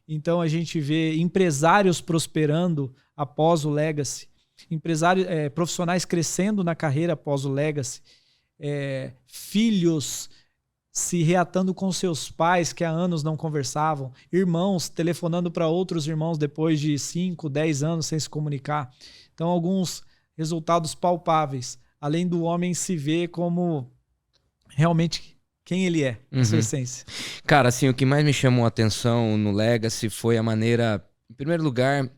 Então, a gente vê empresários prosperando após o Legacy. Profissionais crescendo na carreira após o Legacy. Filhos se reatando com seus pais que há anos não conversavam, irmãos telefonando para outros irmãos depois de 5, 10 anos sem se comunicar. Então, alguns resultados palpáveis, além do homem se ver como realmente quem ele é, sua essência. Cara, assim, o que mais me chamou a atenção no Legacy foi a maneira, em primeiro lugar,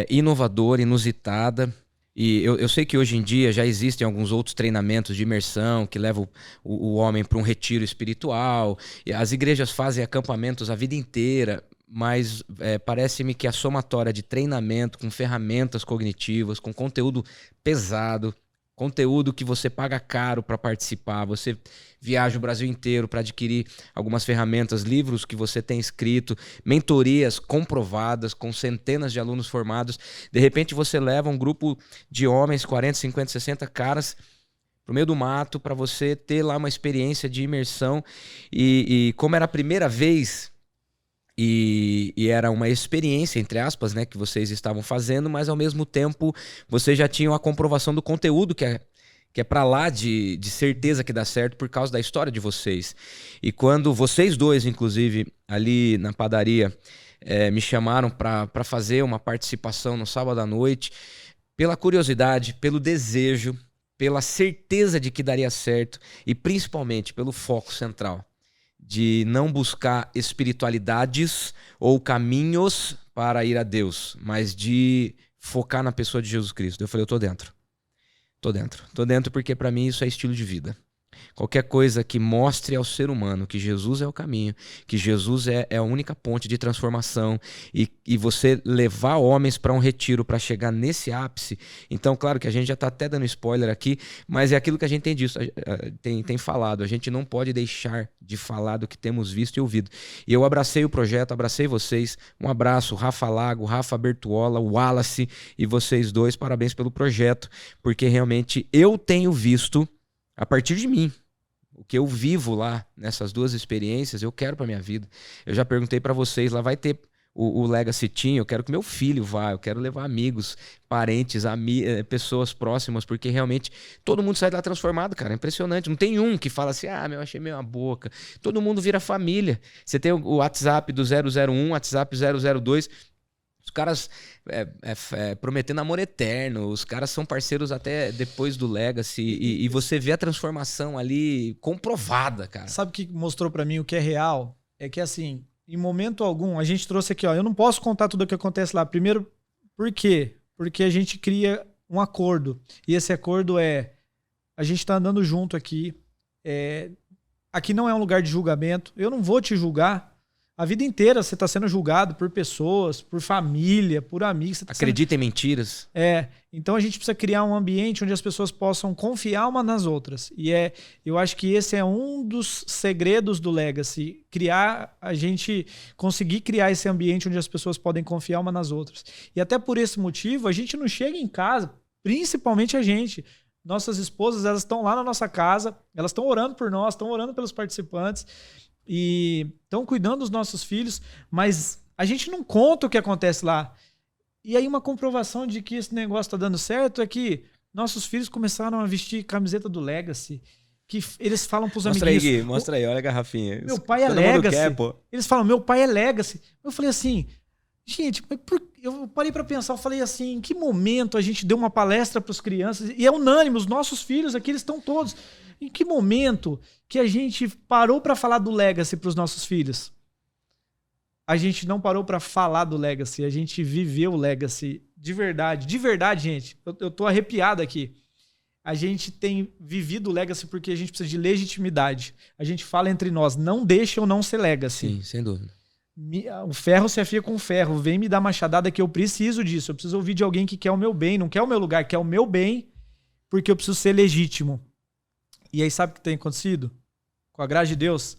inovadora, inusitada. E eu sei que hoje em dia já existem alguns outros treinamentos de imersão que levam o homem para um retiro espiritual. E as igrejas fazem acampamentos a vida inteira, mas parece-me que a somatória de treinamento com ferramentas cognitivas, com conteúdo pesado, conteúdo que você paga caro para participar, você viaja o Brasil inteiro para adquirir algumas ferramentas, livros que você tem escrito, mentorias comprovadas com centenas de alunos formados. De repente você leva um grupo de homens, 40, 50, 60 caras pro meio do mato para você ter lá uma experiência de imersão e como era a primeira vez e era uma experiência, entre aspas, né, que vocês estavam fazendo, mas ao mesmo tempo vocês já tinham a comprovação do conteúdo que é para lá de certeza que dá certo por causa da história de vocês. E quando vocês dois, inclusive, ali na padaria, me chamaram para fazer uma participação no sábado à noite, pela curiosidade, pelo desejo, pela certeza de que daria certo e principalmente pelo foco central de não buscar espiritualidades ou caminhos para ir a Deus, mas de focar na pessoa de Jesus Cristo. Eu falei, eu tô dentro. Tô dentro porque para mim isso é estilo de vida. Qualquer coisa que mostre ao ser humano que Jesus é o caminho, que Jesus é a única ponte de transformação e você levar homens para um retiro para chegar nesse ápice. Então, claro que a gente já está até dando spoiler aqui, mas é aquilo que a gente tem falado. A gente não pode deixar de falar do que temos visto e ouvido. E eu abracei o projeto, abracei vocês. Um abraço, Rafa Lago, Rafa Bertuola, Wallace e vocês dois. Parabéns pelo projeto, porque realmente eu tenho visto a partir de mim. O que eu vivo lá nessas duas experiências, eu quero para minha vida. Eu já perguntei para vocês, lá vai ter o Legacy Team, eu quero que meu filho vá, eu quero levar amigos, parentes, pessoas próximas, porque realmente todo mundo sai de lá transformado, cara, é impressionante. Não tem um que fala assim, eu achei meio a boca. Todo mundo vira família. Você tem o WhatsApp do 001, WhatsApp 002, os caras prometendo amor eterno, os caras são parceiros até depois do Legacy e você vê a transformação ali comprovada, cara. Sabe o que mostrou pra mim o que é real? É que assim, em momento algum, a gente trouxe aqui, ó, eu não posso contar tudo o que acontece lá. Primeiro, por quê? Porque a gente cria um acordo. E esse acordo a gente está andando junto aqui. Aqui não é um lugar de julgamento. Eu não vou te julgar. A vida inteira você está sendo julgado por pessoas, por família, por amigos. Acredita em mentiras. Então a gente precisa criar um ambiente onde as pessoas possam confiar umas nas outras. E eu acho que esse é um dos segredos do Legacy. A gente conseguir criar esse ambiente onde as pessoas podem confiar umas nas outras. E até por esse motivo, a gente não chega em casa, principalmente a gente. Nossas esposas, elas estão lá na nossa casa, elas estão orando por nós, estão orando pelos participantes. E estão cuidando dos nossos filhos, mas a gente não conta o que acontece lá. E aí uma comprovação de que esse negócio está dando certo é que nossos filhos começaram a vestir camiseta do Legacy, que eles falam para os amiguinhos... Mostra aí, Gui, mostra aí, olha a garrafinha. Meu pai é Legacy. Eles falam, meu pai é Legacy. Eu falei assim, gente, eu parei para pensar, eu falei assim, em que momento a gente deu uma palestra para as crianças, e é unânime, os nossos filhos aqui, eles estão todos... Em que momento que a gente parou para falar do Legacy para os nossos filhos? A gente não parou para falar do Legacy, a gente viveu o Legacy de verdade, gente. Eu tô arrepiado aqui. A gente tem vivido o Legacy porque a gente precisa de legitimidade. A gente fala entre nós, não deixa eu não ser Legacy. Sim, sem dúvida. O ferro se afia com o ferro, vem me dar machadada que eu preciso disso. Eu preciso ouvir de alguém que quer o meu bem, não quer o meu lugar, quer o meu bem, porque eu preciso ser legítimo. E aí sabe o que tem acontecido? Com a graça de Deus,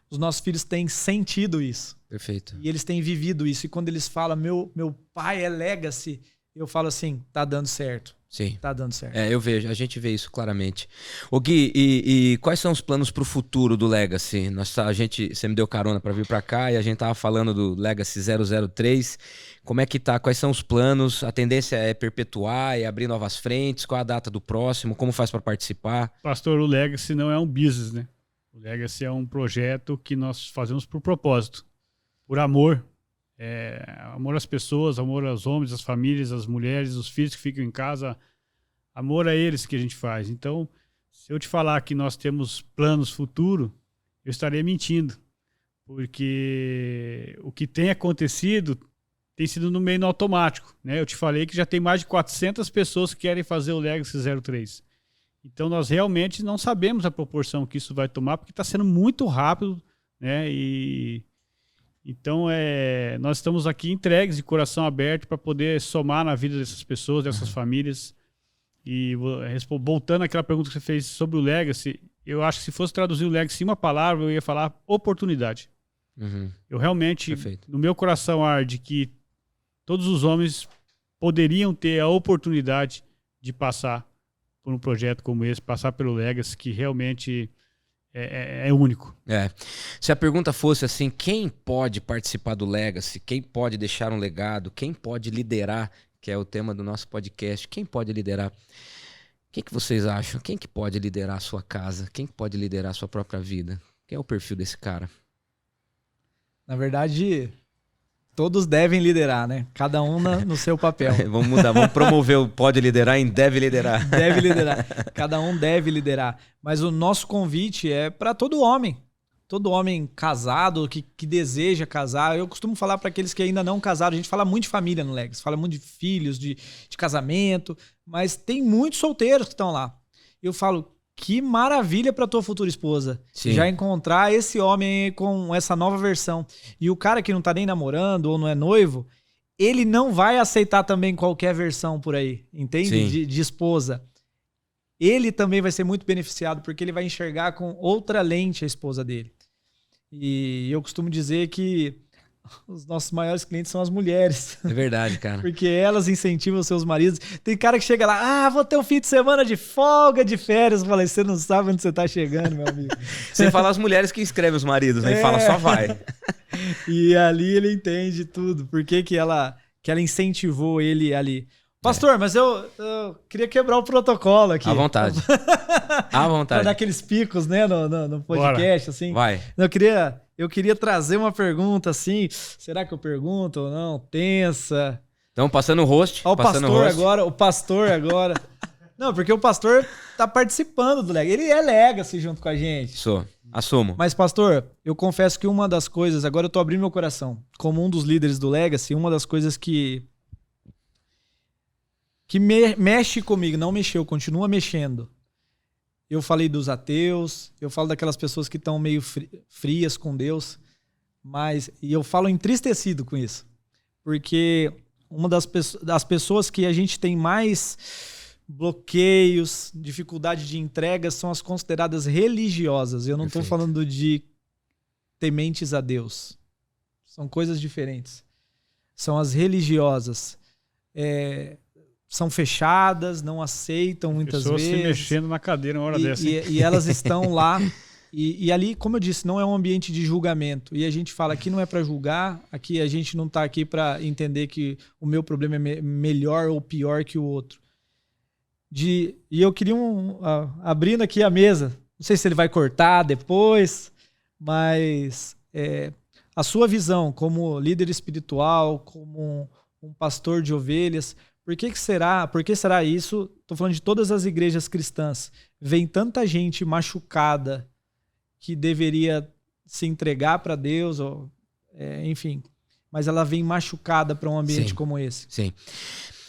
os nossos filhos têm sentido isso. Perfeito. E eles têm vivido isso. E quando eles falam, meu pai é Legacy, eu falo assim, tá dando certo. Sim. Tá dando certo. Eu vejo, a gente vê isso claramente. Ô Gui, e quais são os planos pro futuro do Legacy? Você me deu carona para vir para cá e a gente tava falando do Legacy 003. Como é que tá? Quais são os planos? A tendência é perpetuar, é abrir novas frentes? Qual a data do próximo? Como faz para participar? Pastor, o Legacy não é um business, né? O Legacy é um projeto que nós fazemos por propósito, por amor. Amor às pessoas, amor aos homens, às famílias, às mulheres, os filhos que ficam em casa, amor a eles que a gente faz. Então, se eu te falar que nós temos planos futuros, eu estaria mentindo, porque o que tem acontecido tem sido no meio no automático, né? Eu te falei que já tem mais de 400 pessoas que querem fazer o Legacy 03. Então, nós realmente não sabemos a proporção que isso vai tomar, porque está sendo muito rápido, né? Então, nós estamos aqui entregues de coração aberto para poder somar na vida dessas pessoas, dessas famílias. E voltando àquela pergunta que você fez sobre o Legacy, eu acho que se fosse traduzir o Legacy em uma palavra, eu ia falar oportunidade. Uhum. Eu realmente, Perfeito. No meu coração arde que todos os homens poderiam ter a oportunidade de passar por um projeto como esse, passar pelo Legacy, que realmente... É único. Se a pergunta fosse assim, quem pode participar do Legacy? Quem pode deixar um legado? Quem pode liderar? Que é o tema do nosso podcast. Quem pode liderar? Quem que vocês acham? Quem que pode liderar a sua casa? Quem que pode liderar a sua própria vida? Quem é o perfil desse cara? Na verdade, todos devem liderar, né? Cada um no seu papel. Vamos mudar, vamos promover o pode liderar em deve liderar. Deve liderar. Cada um deve liderar. Mas o nosso convite é para todo homem. Todo homem casado, que deseja casar. Eu costumo falar para aqueles que ainda não casaram. A gente fala muito de família no Legacy, fala muito de filhos, de casamento. Mas tem muitos solteiros que estão lá. Eu falo, que maravilha para tua futura esposa. Sim. Já encontrar esse homem com essa nova versão. E o cara que não tá nem namorando ou não é noivo, ele não vai aceitar também qualquer versão por aí, entende? De esposa. Ele também vai ser muito beneficiado porque ele vai enxergar com outra lente a esposa dele. E eu costumo dizer que os nossos maiores clientes são as mulheres. É verdade, cara. Porque elas incentivam os seus maridos. Tem cara que chega lá, vou ter um fim de semana de folga, de férias. Eu falei, você não sabe onde você tá chegando, meu amigo. Sem falar as mulheres que escrevem os maridos, né? E fala, só vai. E ali ele entende tudo. Por que ela incentivou ele ali. Pastor, mas eu queria quebrar o protocolo aqui. À vontade. À vontade. Pra dar aqueles picos, né, no podcast, assim. Vai. Eu queria trazer uma pergunta assim. Será que eu pergunto ou não? Tensa. Então, passando o host. Ó, o pastor agora. Não, porque o pastor tá participando do Legacy. Ele é Legacy junto com a gente. Sou. Assumo. Mas, pastor, eu confesso que uma das coisas... Agora eu tô abrindo meu coração. Como um dos líderes do Legacy, uma das coisas que mexe comigo, não mexeu, continua mexendo. Eu falei dos ateus, eu falo daquelas pessoas que estão meio frias com Deus, e eu falo entristecido com isso. Porque uma das pessoas que a gente tem mais bloqueios, dificuldade de entrega, são as consideradas religiosas. Eu não estou falando de tementes a Deus. São coisas diferentes. São as religiosas. São fechadas, não aceitam muitas vezes. Pessoas se mexendo na cadeira uma hora dessa. E elas estão lá. E ali, como eu disse, não é um ambiente de julgamento. E a gente fala, aqui não é para julgar, aqui a gente não está aqui para entender que o meu problema é melhor ou pior que o outro. E eu queria, abrindo aqui a mesa, não sei se ele vai cortar depois, mas a sua visão como líder espiritual, como um pastor de ovelhas, por que será isso? Estou falando de todas as igrejas cristãs. Vem tanta gente machucada que deveria se entregar para Deus, enfim, mas ela vem machucada para um ambiente como esse. Sim.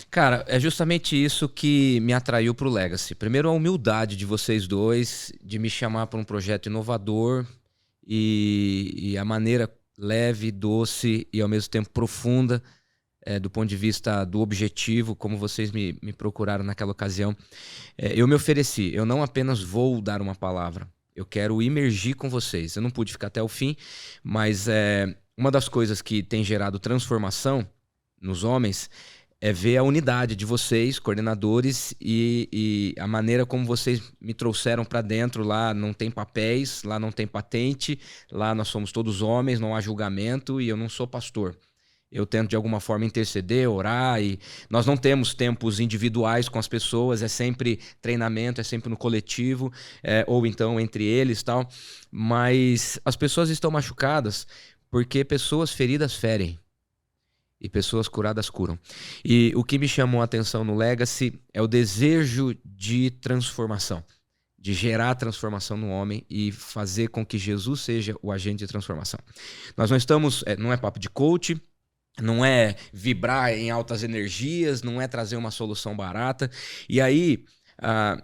Cara, é justamente isso que me atraiu para o Legacy. Primeiro, a humildade de vocês dois, de me chamar para um projeto inovador e a maneira leve, doce e ao mesmo tempo profunda, do ponto de vista do objetivo, como vocês me procuraram naquela ocasião. Eu me ofereci, eu não apenas vou dar uma palavra, eu quero imergir com vocês. Eu não pude ficar até o fim, mas uma das coisas que tem gerado transformação nos homens é ver a unidade de vocês, coordenadores, e a maneira como vocês me trouxeram para dentro. Lá não tem papéis, lá não tem patente, lá nós somos todos homens, não há julgamento, e eu não sou pastor. Eu tento de alguma forma interceder, orar, e nós não temos tempos individuais com as pessoas, é sempre treinamento, é sempre no coletivo, ou então entre eles, tal. Mas as pessoas estão machucadas porque pessoas feridas ferem e pessoas curadas curam. E o que me chamou a atenção no Legacy é o desejo de transformação, de gerar transformação no homem e fazer com que Jesus seja o agente de transformação. Nós não estamos, não é papo de coach, não é vibrar em altas energias, não é trazer uma solução barata. E aí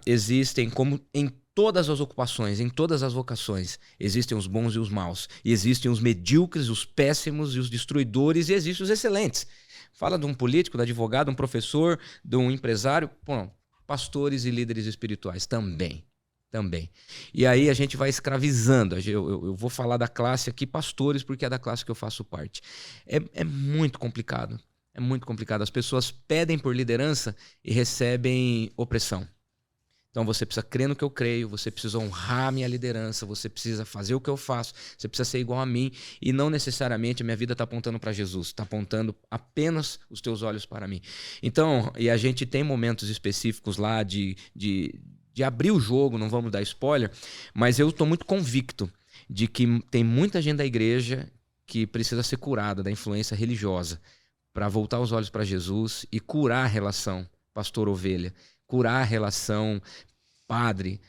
existem, como em todas as ocupações, em todas as vocações, existem os bons e os maus. E existem os medíocres, os péssimos e os destruidores, e existem os excelentes. Fala de um político, de um advogado, de um professor, de um empresário, pastores e líderes espirituais também. E aí a gente vai escravizando. Eu vou falar da classe aqui, pastores, porque é da classe que eu faço parte. É muito complicado. É muito complicado. As pessoas pedem por liderança e recebem opressão. Então você precisa crer no que eu creio, você precisa honrar a minha liderança, você precisa fazer o que eu faço, você precisa ser igual a mim, e não necessariamente a minha vida está apontando para Jesus, está apontando apenas os teus olhos para mim. Então, e a gente tem momentos específicos lá de abrir o jogo, não vamos dar spoiler, mas eu estou muito convicto de que tem muita gente da igreja que precisa ser curada da influência religiosa para voltar os olhos para Jesus e curar a relação pastor-ovelha, curar a relação padre,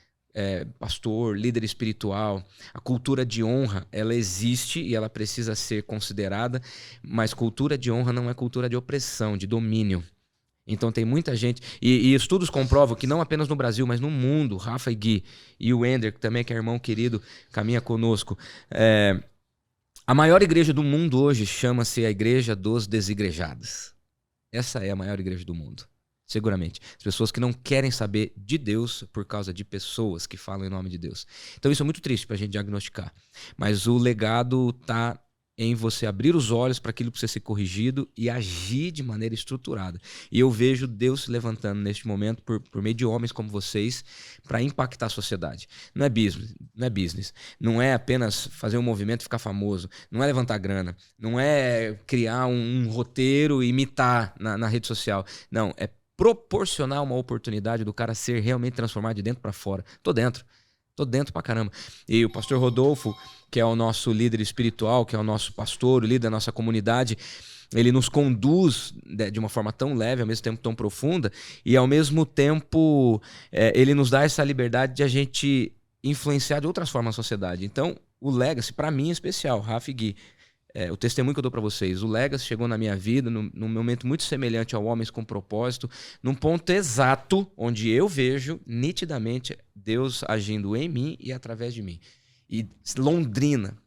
pastor, líder espiritual. A cultura de honra, ela existe e ela precisa ser considerada, mas cultura de honra não é cultura de opressão, de domínio. Então tem muita gente, e estudos comprovam que não apenas no Brasil, mas no mundo, Rafa e Gui, e o Ender, que também é irmão querido, caminha conosco. A maior igreja do mundo hoje chama-se a Igreja dos Desigrejados. Essa é a maior igreja do mundo, seguramente. As pessoas que não querem saber de Deus por causa de pessoas que falam em nome de Deus. Então isso é muito triste para a gente diagnosticar. Mas o legado está em você abrir os olhos para aquilo que precisa ser corrigido e agir de maneira estruturada. E eu vejo Deus se levantando neste momento por meio de homens como vocês para impactar a sociedade. Não é business. Não é apenas fazer um movimento e ficar famoso. Não é levantar grana. Não é criar um roteiro e imitar na rede social. Não, é proporcionar uma oportunidade do cara ser realmente transformado de dentro para fora. Tô dentro. Tô dentro pra caramba. E o pastor Rodolfo, que é o nosso líder espiritual, que é o nosso pastor, o líder da nossa comunidade, ele nos conduz de uma forma tão leve, ao mesmo tempo tão profunda, e ao mesmo tempo ele nos dá essa liberdade de a gente influenciar de outras formas a sociedade. Então, o Legacy, para mim, é especial, Rafa e Gui. O testemunho que eu dou para vocês, o Legacy chegou na minha vida num momento muito semelhante ao Homens com Propósito, num ponto exato onde eu vejo nitidamente Deus agindo em mim e através de mim. E Londrina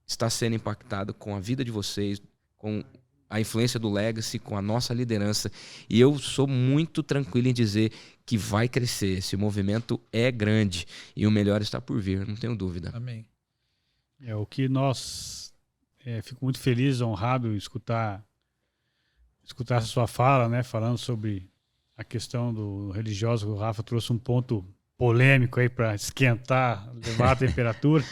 está sendo impactado com a vida de vocês, com a influência do Legacy, com a nossa liderança. E eu sou muito tranquilo em dizer que vai crescer. Esse movimento é grande e o melhor está por vir, não tenho dúvida. Amém. O que nós... fico muito feliz, honrado em escutar a sua fala, né? Falando sobre a questão do religioso. O Rafa trouxe um ponto polêmico aí para esquentar, levar a temperatura.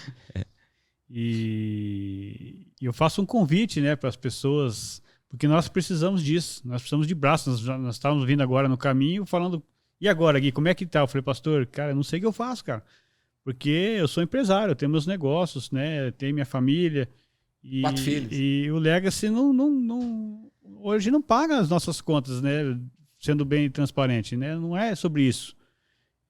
E eu faço um convite, né, para as pessoas, porque nós precisamos disso, nós precisamos de braços. Nós estávamos vindo agora no caminho falando, e agora, Gui, como é que tá? Eu falei, pastor, cara, eu não sei o que eu faço, cara, porque eu sou empresário, eu tenho meus negócios, né, eu tenho minha família, e 4 filhos. E o Legacy hoje não paga as nossas contas, né, sendo bem transparente, né, não é sobre isso.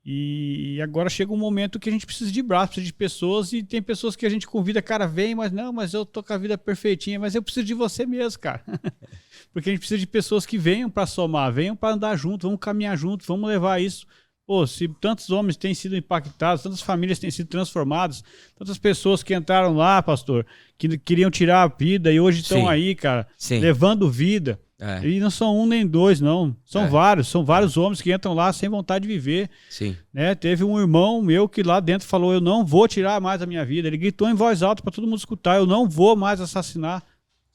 E agora chega um momento que a gente precisa de braços, precisa de pessoas, e tem pessoas que a gente convida, cara, vem, mas eu tô com a vida perfeitinha, mas eu preciso de você mesmo, cara. Porque a gente precisa de pessoas que venham para somar, venham para andar junto, vamos caminhar junto, vamos levar isso. Pô, se tantos homens têm sido impactados, tantas famílias têm sido transformadas, tantas pessoas que entraram lá, pastor, que queriam tirar a vida e hoje estão aí, cara, levando vida. E não são um nem dois, não. São vários homens que entram lá sem vontade de viver. Sim. Né? Teve um irmão meu que lá dentro falou, eu não vou tirar mais a minha vida. Ele gritou em voz alta para todo mundo escutar, eu não vou mais assassinar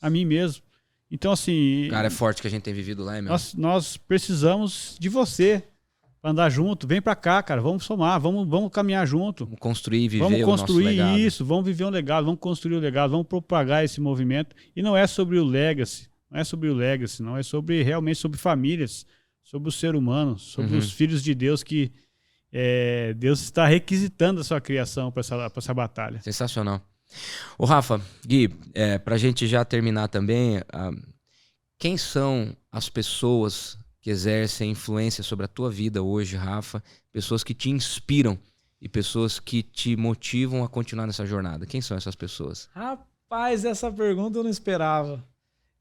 a mim mesmo. Então, assim... Cara, é forte que a gente tem vivido lá, hein, meu? Nós precisamos de você para andar junto. Vem para cá, cara, vamos somar, vamos caminhar junto. Vamos construir e viver vamos o nosso legado. Vamos construir isso, vamos viver um legado, vamos construir o legado, vamos propagar esse movimento. E não é sobre o Legacy. Não é sobre o Legacy, não. É realmente sobre famílias, sobre o ser humano, sobre os filhos de Deus que Deus está requisitando a sua criação para essa batalha. Sensacional. Ô Rafa, Gui, para a gente já terminar também, quem são as pessoas que exercem influência sobre a tua vida hoje, Rafa? Pessoas que te inspiram e pessoas que te motivam a continuar nessa jornada. Quem são essas pessoas? Rapaz, essa pergunta eu não esperava.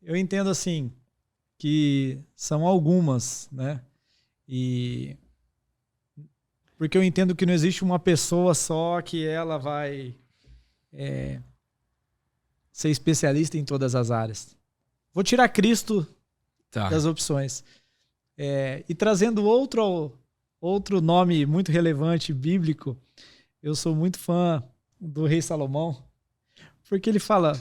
Eu entendo assim, que são algumas, né? Porque eu entendo que não existe uma pessoa só que ela vai ser especialista em todas as áreas. Vou tirar Cristo das opções. E trazendo outro nome muito relevante, bíblico, eu sou muito fã do rei Salomão, porque ele fala...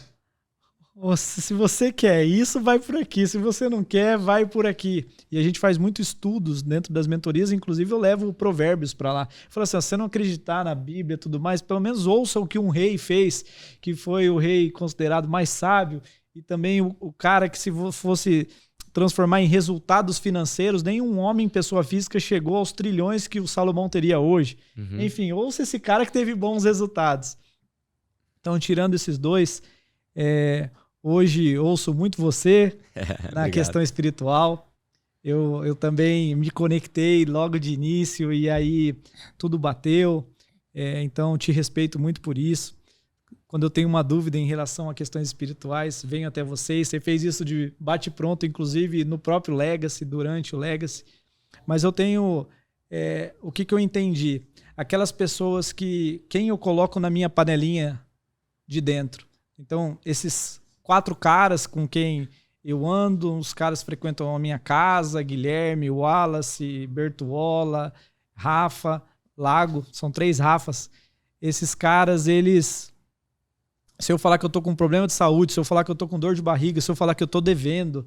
Se você quer isso, vai por aqui. Se você não quer, vai por aqui. E a gente faz muitos estudos dentro das mentorias. Inclusive, eu levo Provérbios para lá. Falo assim, se você não acreditar na Bíblia e tudo mais, pelo menos ouça o que um rei fez, que foi o rei considerado mais sábio, e também o cara que, se fosse transformar em resultados financeiros, nenhum homem, pessoa física, chegou aos trilhões que o Salomão teria hoje. Enfim, ouça esse cara que teve bons resultados. Então, tirando esses dois... Hoje ouço muito você na questão espiritual. Eu também me conectei logo de início e aí tudo bateu. Então te respeito muito por isso. Quando eu tenho uma dúvida em relação a questões espirituais, venho até vocês. Você fez isso de bate-pronto, inclusive no próprio Legacy, durante o Legacy. Mas eu tenho... o que eu entendi? Aquelas pessoas quem eu coloco na minha panelinha de dentro. Então, esses 4 caras com quem eu ando, os caras frequentam a minha casa, Guilherme, Wallace, Bertuola, Rafa, Lago, são 3 Rafas. Esses caras, eles... Se eu falar que eu tô com um problema de saúde, se eu falar que eu tô com dor de barriga, se eu falar que eu tô devendo,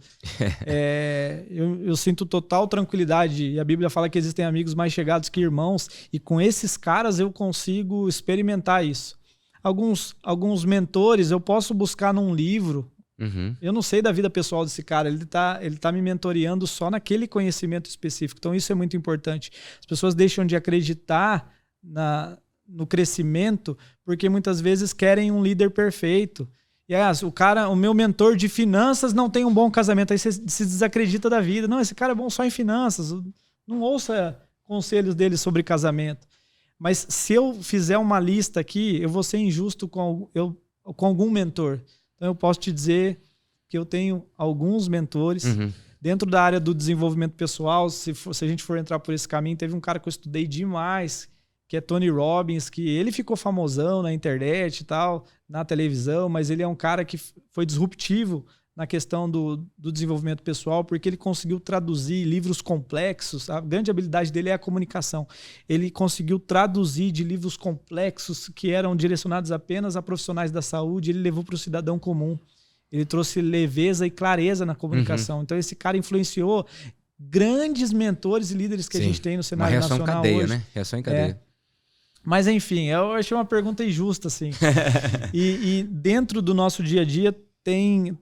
eu sinto total tranquilidade. E a Bíblia fala que existem amigos mais chegados que irmãos, e com esses caras eu consigo experimentar isso. Alguns mentores eu posso buscar num livro. Eu não sei da vida pessoal desse cara. Ele tá me mentoreando só naquele conhecimento específico. Então isso é muito importante. As pessoas deixam de acreditar no crescimento, porque muitas vezes querem um líder perfeito. E o meu mentor de finanças não tem um bom casamento. Aí você se desacredita da vida. Não, esse cara é bom só em finanças. Não ouça conselhos dele sobre casamento. Mas se eu fizer uma lista aqui, eu vou ser injusto com algum mentor. Então eu posso te dizer que eu tenho alguns mentores. Dentro da área do desenvolvimento pessoal, se a gente for entrar por esse caminho, teve um cara que eu estudei demais, que é Tony Robbins, que ele ficou famosão na internet e tal, na televisão, mas ele é um cara que foi disruptivo na questão do desenvolvimento pessoal, porque ele conseguiu traduzir livros complexos. A grande habilidade dele é a comunicação. Ele conseguiu traduzir de livros complexos que eram direcionados apenas a profissionais da saúde, ele levou para o cidadão comum. Ele trouxe leveza e clareza na comunicação. Então esse cara influenciou grandes mentores e líderes que a gente tem no cenário nacional hoje. Uma reação em cadeia, né? Reação em cadeia. Mas, enfim, eu achei uma pergunta injusta, assim. e dentro do nosso dia a dia tem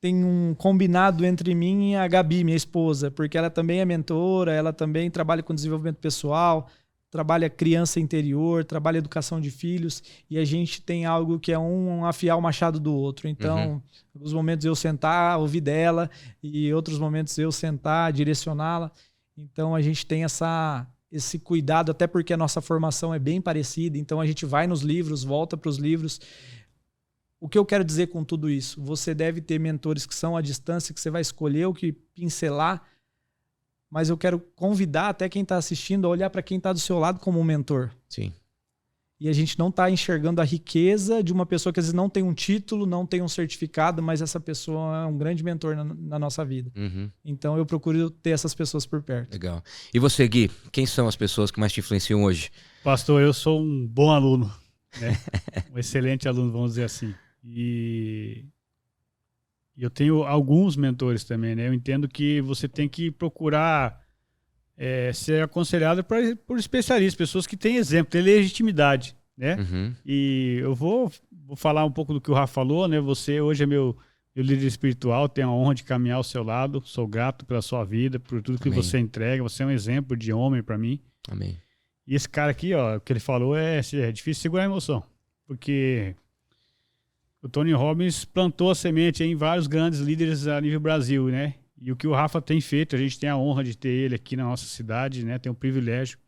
um combinado entre mim e a Gabi, minha esposa, porque ela também é mentora, ela também trabalha com desenvolvimento pessoal, trabalha criança interior, trabalha educação de filhos, e a gente tem algo que é um afiar o machado do outro. Então, em alguns momentos eu sentar, ouvir dela, e outros momentos eu sentar, direcioná-la. Então, a gente tem esse cuidado, até porque a nossa formação é bem parecida, então a gente vai nos livros, volta para os livros. O que eu quero dizer com tudo isso? Você deve ter mentores que são à distância, que você vai escolher o que pincelar, mas eu quero convidar até quem está assistindo a olhar para quem está do seu lado como um mentor. Sim. E a gente não está enxergando a riqueza de uma pessoa que às vezes não tem um título, não tem um certificado, mas essa pessoa é um grande mentor na nossa vida. Então eu procuro ter essas pessoas por perto. Legal. E você, Gui, quem são as pessoas que mais te influenciam hoje? Pastor, eu sou um bom aluno, né? Um excelente aluno, vamos dizer assim. E eu tenho alguns mentores também, né? Eu entendo que você tem que procurar ser aconselhado por especialistas, pessoas que têm exemplo, têm legitimidade, né? E eu vou falar um pouco do que o Rafa falou, né? Você hoje é meu líder espiritual, tenho a honra de caminhar ao seu lado, sou grato pela sua vida, por tudo que você entrega, você é um exemplo de homem para mim. Amém. E esse cara aqui, ó, o que ele falou é difícil segurar a emoção, porque o Tony Robbins plantou a semente em vários grandes líderes a nível Brasil, né? E o que o Rafa tem feito, a gente tem a honra de ter ele aqui na nossa cidade, né? Tem um privilégio.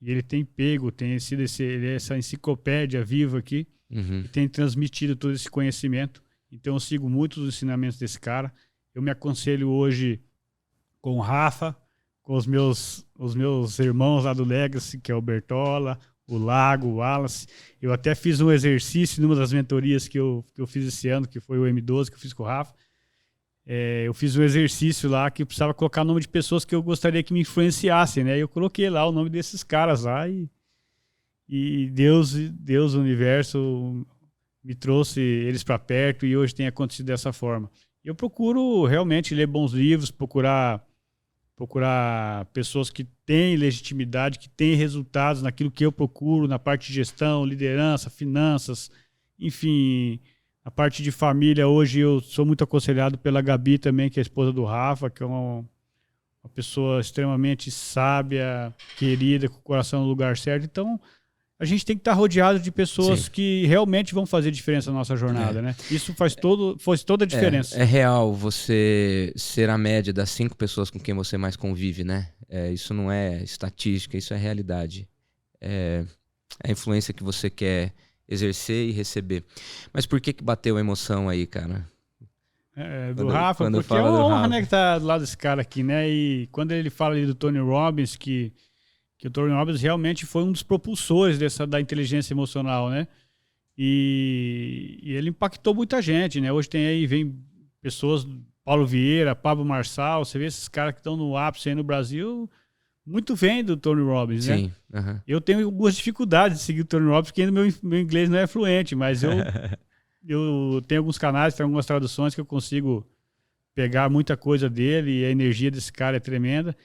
E ele tem tem sido essa enciclopédia viva aqui, e tem transmitido todo esse conhecimento. Então eu sigo muitos dos ensinamentos desse cara. Eu me aconselho hoje com o Rafa, com os meus irmãos lá do Legacy, que é o Bertola, o Lago, o Wallace. Eu até fiz um exercício numa das mentorias que eu fiz esse ano, que foi o M12, que eu fiz com o Rafa. Eu fiz um exercício lá que eu precisava colocar o nome de pessoas que eu gostaria que me influenciassem, né? Eu coloquei lá o nome desses caras lá e Deus, o universo, me trouxe eles para perto e hoje tem acontecido dessa forma. Eu procuro realmente ler bons livros, procurar pessoas que têm legitimidade, que têm resultados naquilo que eu procuro, na parte de gestão, liderança, finanças, enfim. A parte de família, hoje eu sou muito aconselhado pela Gabi também, que é a esposa do Rafa, que é uma pessoa extremamente sábia, querida, com o coração no lugar certo. Então, a gente tem que estar rodeado de pessoas que realmente vão fazer diferença na nossa jornada, né? Isso faz toda a diferença. É real você ser a média das 5 pessoas com quem você mais convive, né? Isso não é estatística, isso é realidade. É a influência que você quer exercer e receber. Mas por que bateu a emoção aí, cara? Do Rafa, porque é uma honra, né, que tá do lado desse cara aqui, né? E quando ele fala ali do Tony Robbins, que o Tony Robbins realmente foi um dos propulsores da inteligência emocional, né? E ele impactou muita gente, né? Hoje vem pessoas, Paulo Vieira, Pablo Marçal, você vê esses caras que estão no ápice aí no Brasil, muito vem do Tony Robbins, né? Sim. Eu tenho algumas dificuldades de seguir o Tony Robbins, porque ainda meu inglês não é fluente, mas eu tenho alguns canais, tem algumas traduções que eu consigo pegar muita coisa dele, e a energia desse cara é tremenda.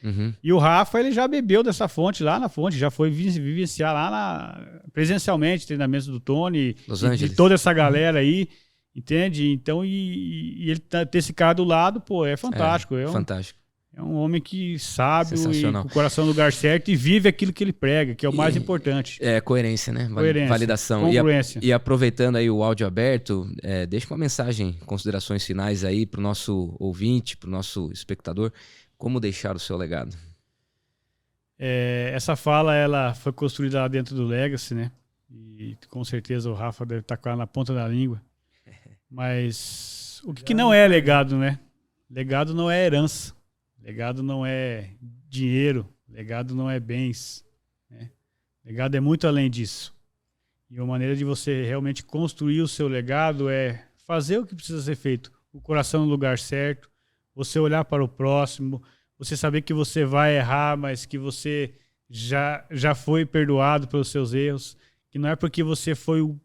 E o Rafa, ele já bebeu dessa fonte lá na fonte, já foi vivenciar lá presencialmente treinamentos do Tony, Los Angeles. De toda essa galera aí, entende? Então, e ele ter esse cara do lado, pô, é fantástico. Fantástico. É um homem que sabe e com Sensacional. o coração no lugar certo e vive aquilo que ele prega, que é o mais importante. É, coerência, né? Coerência, Validação. congruência. E aproveitando aí o áudio aberto, deixa uma mensagem, considerações finais aí pro nosso ouvinte, pro nosso espectador. Como deixar o seu legado? Essa fala, ela foi construída lá dentro do Legacy, né? E com certeza o Rafa deve estar com ela na ponta da língua. Mas o que não é legado, né? Legado não é herança. Legado não é dinheiro. Legado não é bens. Né? Legado é muito além disso. E uma maneira de você realmente construir o seu legado é fazer o que precisa ser feito. O coração no lugar certo. Você olhar para o próximo. Você saber que você vai errar, mas que você já foi perdoado pelos seus erros. Que não é porque você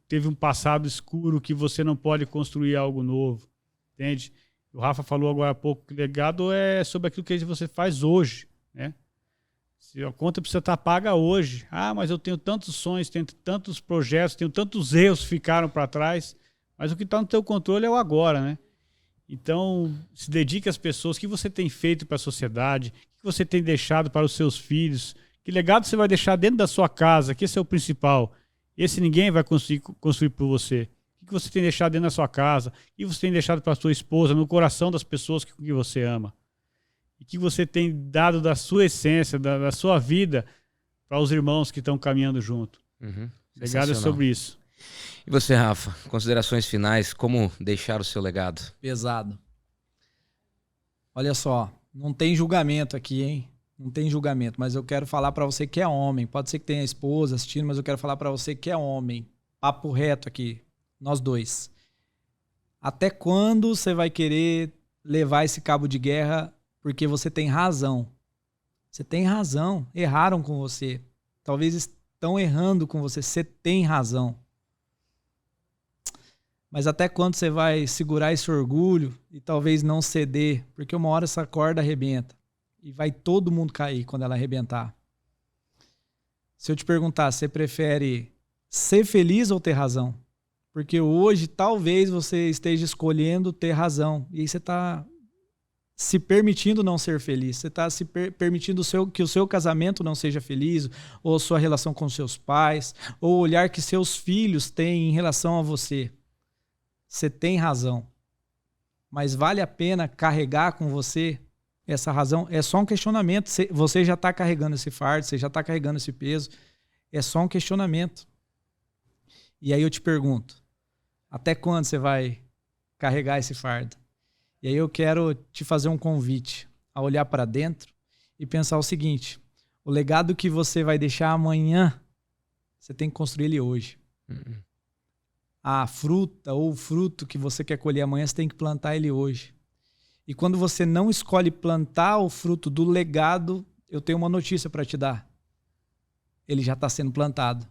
teve um passado escuro que você não pode construir algo novo. Entende? O Rafa falou agora há pouco que legado é sobre aquilo que você faz hoje, né? Se a conta precisa estar paga hoje. Ah, mas eu tenho tantos sonhos, tenho tantos projetos, tenho tantos erros que ficaram para trás. Mas o que está no teu controle é o agora, né? Então, se dedique às pessoas. O que você tem feito para a sociedade? O que você tem deixado para os seus filhos? Que legado você vai deixar dentro da sua casa? Que esse é o principal. Esse ninguém vai conseguir construir por você. O que você tem deixado dentro da sua casa? O que você tem deixado para a sua esposa, no coração das pessoas que você ama? E o que você tem dado da sua essência, da sua vida, para os irmãos que estão caminhando junto? Legado é sobre isso. E você, Rafa? Considerações finais, como deixar o seu legado? Pesado. Olha só, não tem julgamento aqui, hein? Não tem julgamento, mas eu quero falar para você que é homem. Pode ser que tenha esposa assistindo, mas eu quero falar para você que é homem. Papo reto aqui, nós dois. Até quando você vai querer levar esse cabo de guerra porque você tem razão? Você tem razão. Erraram com você. Talvez estão errando com você. Você tem razão. Mas até quando você vai segurar esse orgulho e talvez não ceder? Porque uma hora essa corda arrebenta. E vai todo mundo cair quando ela arrebentar. Se eu te perguntar, você prefere ser feliz ou ter razão? Porque hoje talvez você esteja escolhendo ter razão. E aí você está se permitindo não ser feliz. Você está se permitindo que o seu casamento não seja feliz, ou a sua relação com seus pais, ou o olhar que seus filhos têm em relação a você. Você tem razão. Mas vale a pena carregar com você essa razão? É só um questionamento. Você já está carregando esse fardo, você já está carregando esse peso. É só um questionamento. E aí eu te pergunto, até quando você vai carregar esse fardo? E aí eu quero te fazer um convite a olhar para dentro e pensar o seguinte: o legado que você vai deixar amanhã, você tem que construir ele hoje. A fruta ou o fruto que você quer colher amanhã, você tem que plantar ele hoje. E quando você não escolhe plantar o fruto do legado, eu tenho uma notícia para te dar. Ele já está sendo plantado.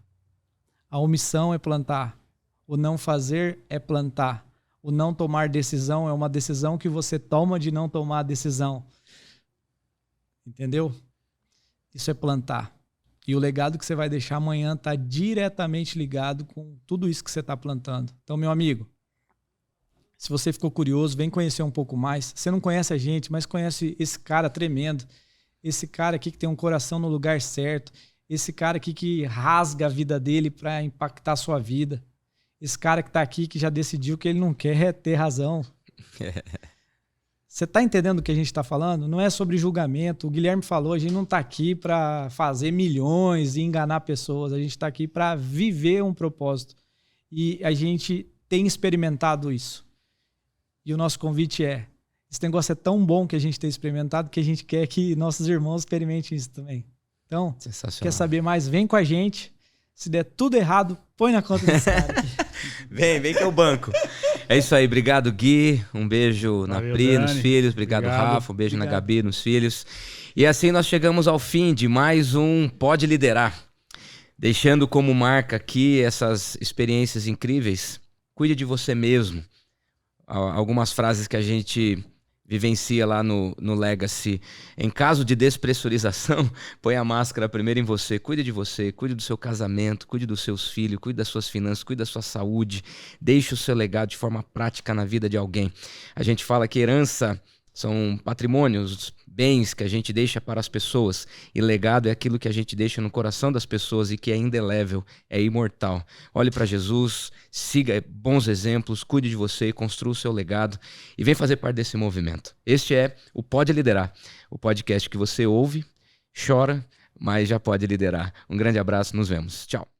A omissão é plantar. O não fazer é plantar. O não tomar decisão é uma decisão que você toma de não tomar a decisão. Entendeu? Isso é plantar. E o legado que você vai deixar amanhã está diretamente ligado com tudo isso que você está plantando. Então, meu amigo, se você ficou curioso, vem conhecer um pouco mais. Você não conhece a gente, mas conhece esse cara tremendo. Esse cara aqui que tem um coração no lugar certo. Esse cara aqui que rasga a vida dele para impactar a sua vida. Esse cara que está aqui que já decidiu que ele não quer ter razão. Você está entendendo o que a gente está falando? Não é sobre julgamento. O Guilherme falou, a gente não está aqui para fazer milhões e enganar pessoas. A gente está aqui para viver um propósito. E a gente tem experimentado isso. E o nosso convite é, esse negócio é tão bom que a gente tem experimentado que a gente quer que nossos irmãos experimentem isso também. Então, quer saber mais? Vem com a gente. Se der tudo errado, põe na conta desse cara aqui. Vem que é o banco. É isso aí, obrigado Gui, um beijo na Pri, nos filhos, obrigado Rafa, um beijo na Gabi, nos filhos. E assim nós chegamos ao fim de mais um Pode Liderar. Deixando como marca aqui essas experiências incríveis, cuide de você mesmo. Algumas frases que a gente vivencia lá no Legacy. Em caso de despressurização, põe a máscara primeiro em você. Cuide de você, cuide do seu casamento, cuide dos seus filhos, cuide das suas finanças, cuide da sua saúde. Deixe o seu legado de forma prática na vida de alguém. A gente fala que herança são patrimônios, bens que a gente deixa para as pessoas. E legado é aquilo que a gente deixa no coração das pessoas e que é indelével, é imortal. Olhe para Jesus, siga bons exemplos, cuide de você, construa o seu legado e vem fazer parte desse movimento. Este é o Pode Liderar, o podcast que você ouve, chora, mas já pode liderar. Um grande abraço, nos vemos. Tchau.